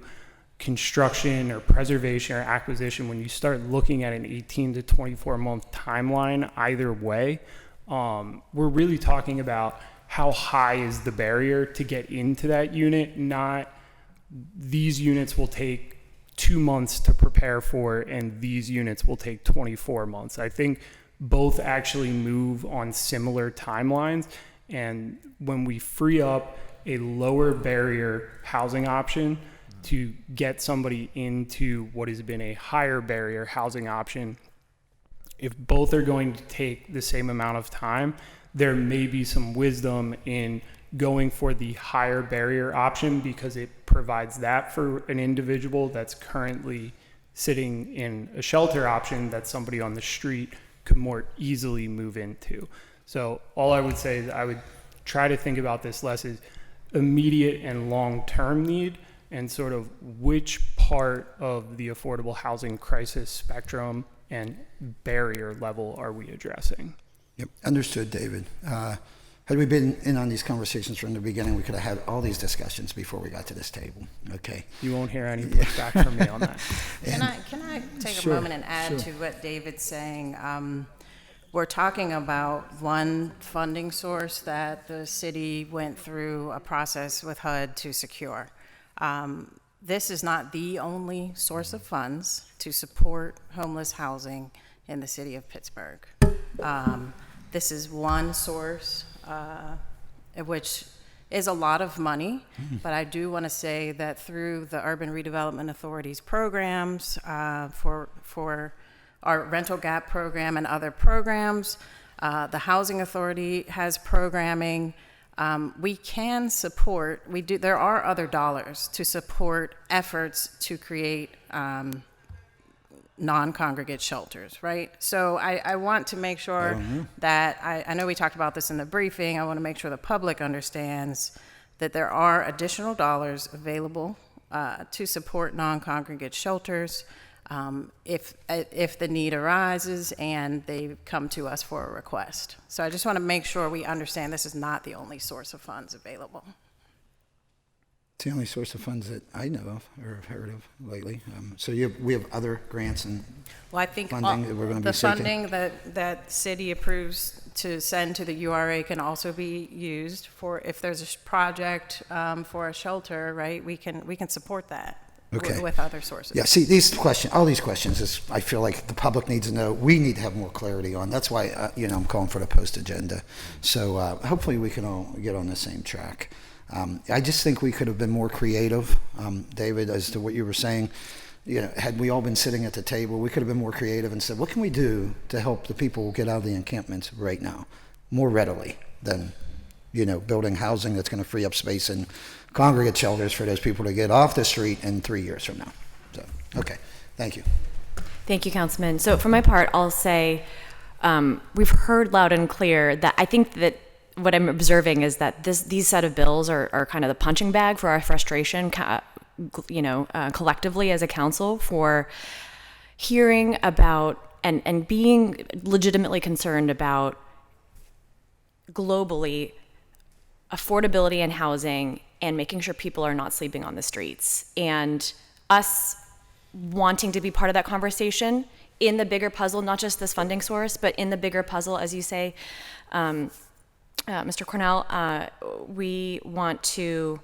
construction or preservation or acquisition, when you start looking at an 18 to 24 month timeline either way, we're really talking about how high is the barrier to get into that unit, not these units will take 2 months to prepare for and these units will take 24 months. I think both actually move on similar timelines, And when we free up a lower barrier housing option to get somebody into what has been a higher barrier housing option, if both are going to take the same amount of time, there may be some wisdom in going for the higher barrier option because it provides that for an individual that's currently sitting in a shelter option that somebody on the street could more easily move into. So all I would say is I would try to think about this less as immediate and long-term need and sort of which part of the affordable housing crisis spectrum and barrier level are we addressing. Yep, understood, David. Had we been in on these conversations from the beginning, we could have had all these discussions before we got to this table. Okay. You won't hear any pushback from me on that. Can I take Sure, a moment and add to what David's saying? We're talking about one funding source that the city went through a process with HUD to secure. This is not the only source of funds to support homeless housing in the city of Pittsburgh. This is one source, which is a lot of money, but I do want to say that through the Urban Redevelopment Authority's programs for our rental gap program and other programs, the Housing Authority has programming. We can support, there are other dollars to support efforts to create non-congregate shelters, right? So I want to make sure that, I know we talked about this in the briefing, I want to make sure the public understands that there are additional dollars available to support non-congregate shelters if the need arises and they come to us for a request. So I just want to make sure we understand this is not the only source of funds available. It's the only source of funds that I know of or have heard of lately. So we have other grants and well, I think funding that we're going to be the seeking. funding that city approves to send to the URA can also be used for if there's a project for a shelter, right? We can support that. Okay. With other sources. Yeah, see, all these questions is, I feel like the public needs to know, we need to have more clarity on. That's why, I'm calling for the post agenda. So hopefully we can all get on the same track. I just think we could have been more creative, David, as to what you were saying. Had we all been sitting at the table, we could have been more creative and said, what can we do to help the people get out of the encampments right now more readily than, building housing that's going to free up space in congregate shelters for those people to get off the street in 3 years from now. So, okay, thank you. Thank you, Councilman. So for my part, I'll say we've heard loud and clear that I think that what I'm observing is that these set of bills are kind of the punching bag for our frustration, collectively as a council for hearing about and being legitimately concerned about globally affordability in housing and making sure people are not sleeping on the streets, and us wanting to be part of that conversation in the bigger puzzle, not just this funding source, but in the bigger puzzle, as you say, Mr. Cornell, we want to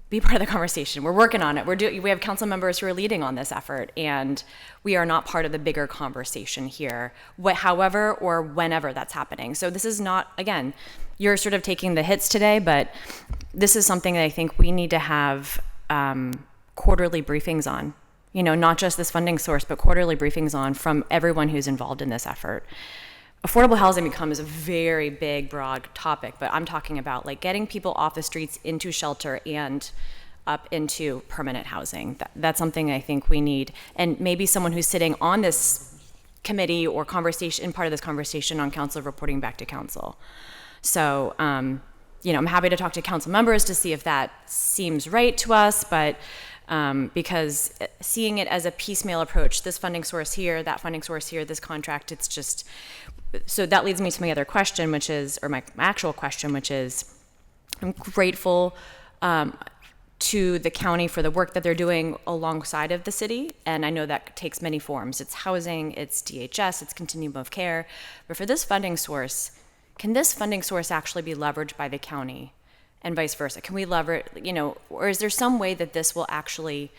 be part of the conversation. We're working on it. We have council members who are leading on this effort, and we are not part of the bigger conversation here, however or whenever that's happening. So this is not, again, you're sort of taking the hits today, but this is something that I think we need to have quarterly briefings on. Not just this funding source, but quarterly briefings on from everyone who's involved in this effort. Affordable housing becomes a very big, broad topic, but I'm talking about like getting people off the streets into shelter and up into permanent housing. That's something I think we need. And maybe someone who's sitting on this committee or conversation, part of this conversation on council reporting back to council. So, I'm happy to talk to council members to see if that seems right to us, but because seeing it as a piecemeal approach, this funding source here, that funding source here, this contract, it's just, so that leads me to my other question, which is, or my actual question, which is, I'm grateful to the county for the work that they're doing alongside of the city, and I know that takes many forms. It's housing, it's DHS, it's continuum of care, but for this funding source, can this funding source actually be leveraged by the county and vice versa? Can we leverage, or is there some way that this will actually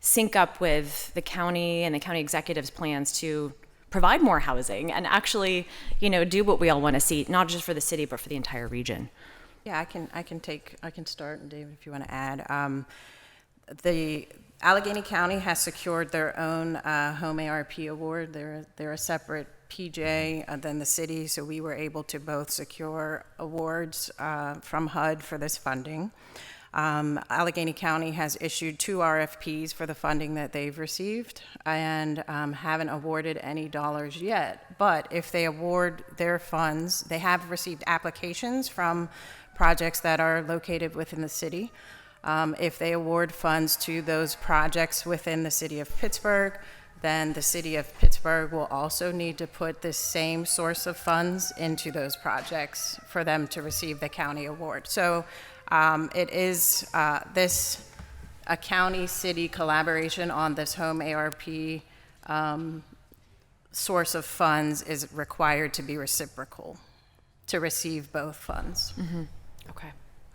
sync up with the county and the county executive's plans to provide more housing and actually, do what we all want to see, not just for the city, but for the entire region. Yeah, I can start, and David, if you want to add. The Allegheny County has secured their own home ARP award. They're a separate PJ than the city, so we were able to both secure awards from HUD for this funding. Allegheny County has issued 2 RFPs for the funding that they've received and haven't awarded any dollars yet. But if they award their funds, they have received applications from projects that are located within the city. If they award funds to those projects within the city of Pittsburgh, then the city of Pittsburgh will also need to put this same source of funds into those projects for them to receive the county award. So it is a county-city collaboration on this home ARP source of funds is required to be reciprocal to receive both funds. Mm-hmm.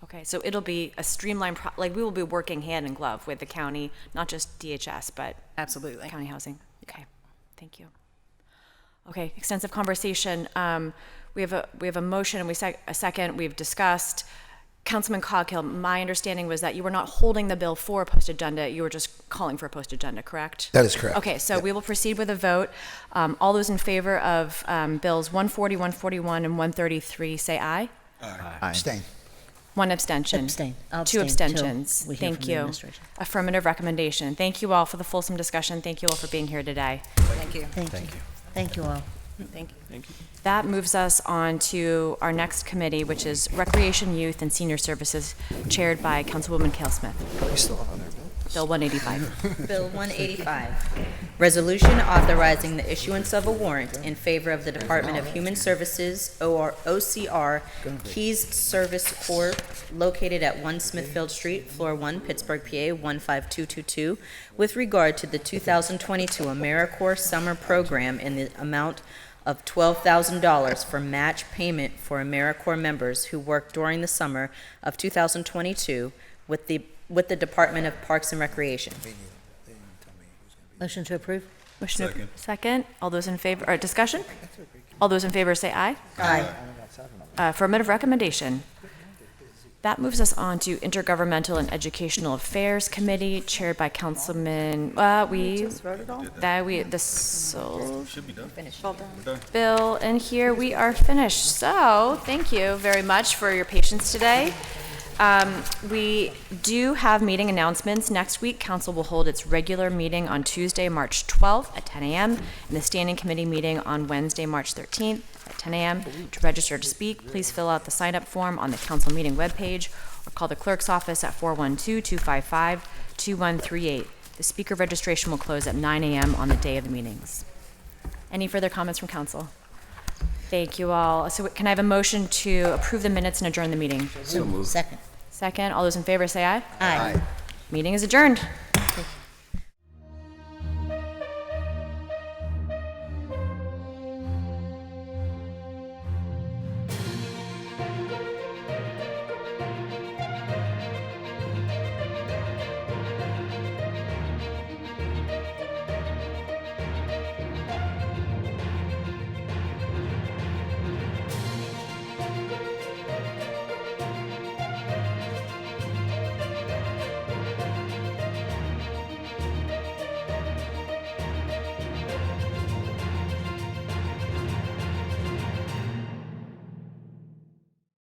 Okay, so it'll be a streamlined, we will be working hand in glove with the county, not just DHS, but absolutely county housing. Okay, thank you. Okay, extensive conversation. We have a motion and a second. We've discussed. Councilman Coghill, my understanding was that you were not holding the bill for a post agenda. You were just calling for a post agenda, correct? That is correct. Okay, so we will proceed with a vote. All those in favor of bills 140, 141, and 133, say aye. Aye. Abstain. 1 abstention. Abstain. I'll 2 abstain abstentions. till we hear Thank from the you. administration. Affirmative recommendation. Thank you all for the fulsome discussion. Thank you all for being here today. Thank you. Thank you all. Thank you. That moves us on to our next committee, which is Recreation, Youth, and Senior Services, chaired by Councilwoman Cale Smith. We still on there, Bill? Bill 185. Bill 185, resolution authorizing the issuance of a warrant in favor of the Department of Human Services, OCR, Keys Service Corp., located at 1 Smithfield Street, Floor 1, Pittsburgh, PA 15222, with regard to the 2022 AmeriCorps Summer Program in the amount of $12,000 for match payment for AmeriCorps members who worked during the summer of 2022 with the Department of Parks and Recreation. Motion to approve? Motion to second. All those in favor, or discussion? All those in favor say aye. Aye. Affirmative recommendation. That moves us on to Intergovernmental and Educational Affairs Committee, chaired by Councilman, Bill, and here we are finished. So, thank you very much for your patience today. We do have meeting announcements. Next week, Council will hold its regular meeting on Tuesday, March 12th at 10 a.m. and the Standing Committee meeting on Wednesday, March 13th at 10 a.m. To register to speak, please fill out the sign-up form on the Council meeting webpage or call the clerk's office at 412-255-2138. The speaker registration will close at 9 a.m. on the day of the meetings. Any further comments from Council? Thank you all. So can I have a motion to approve the minutes and adjourn the meeting? So moved. Second. Second. All those in favor say aye. Aye. Meeting is adjourned.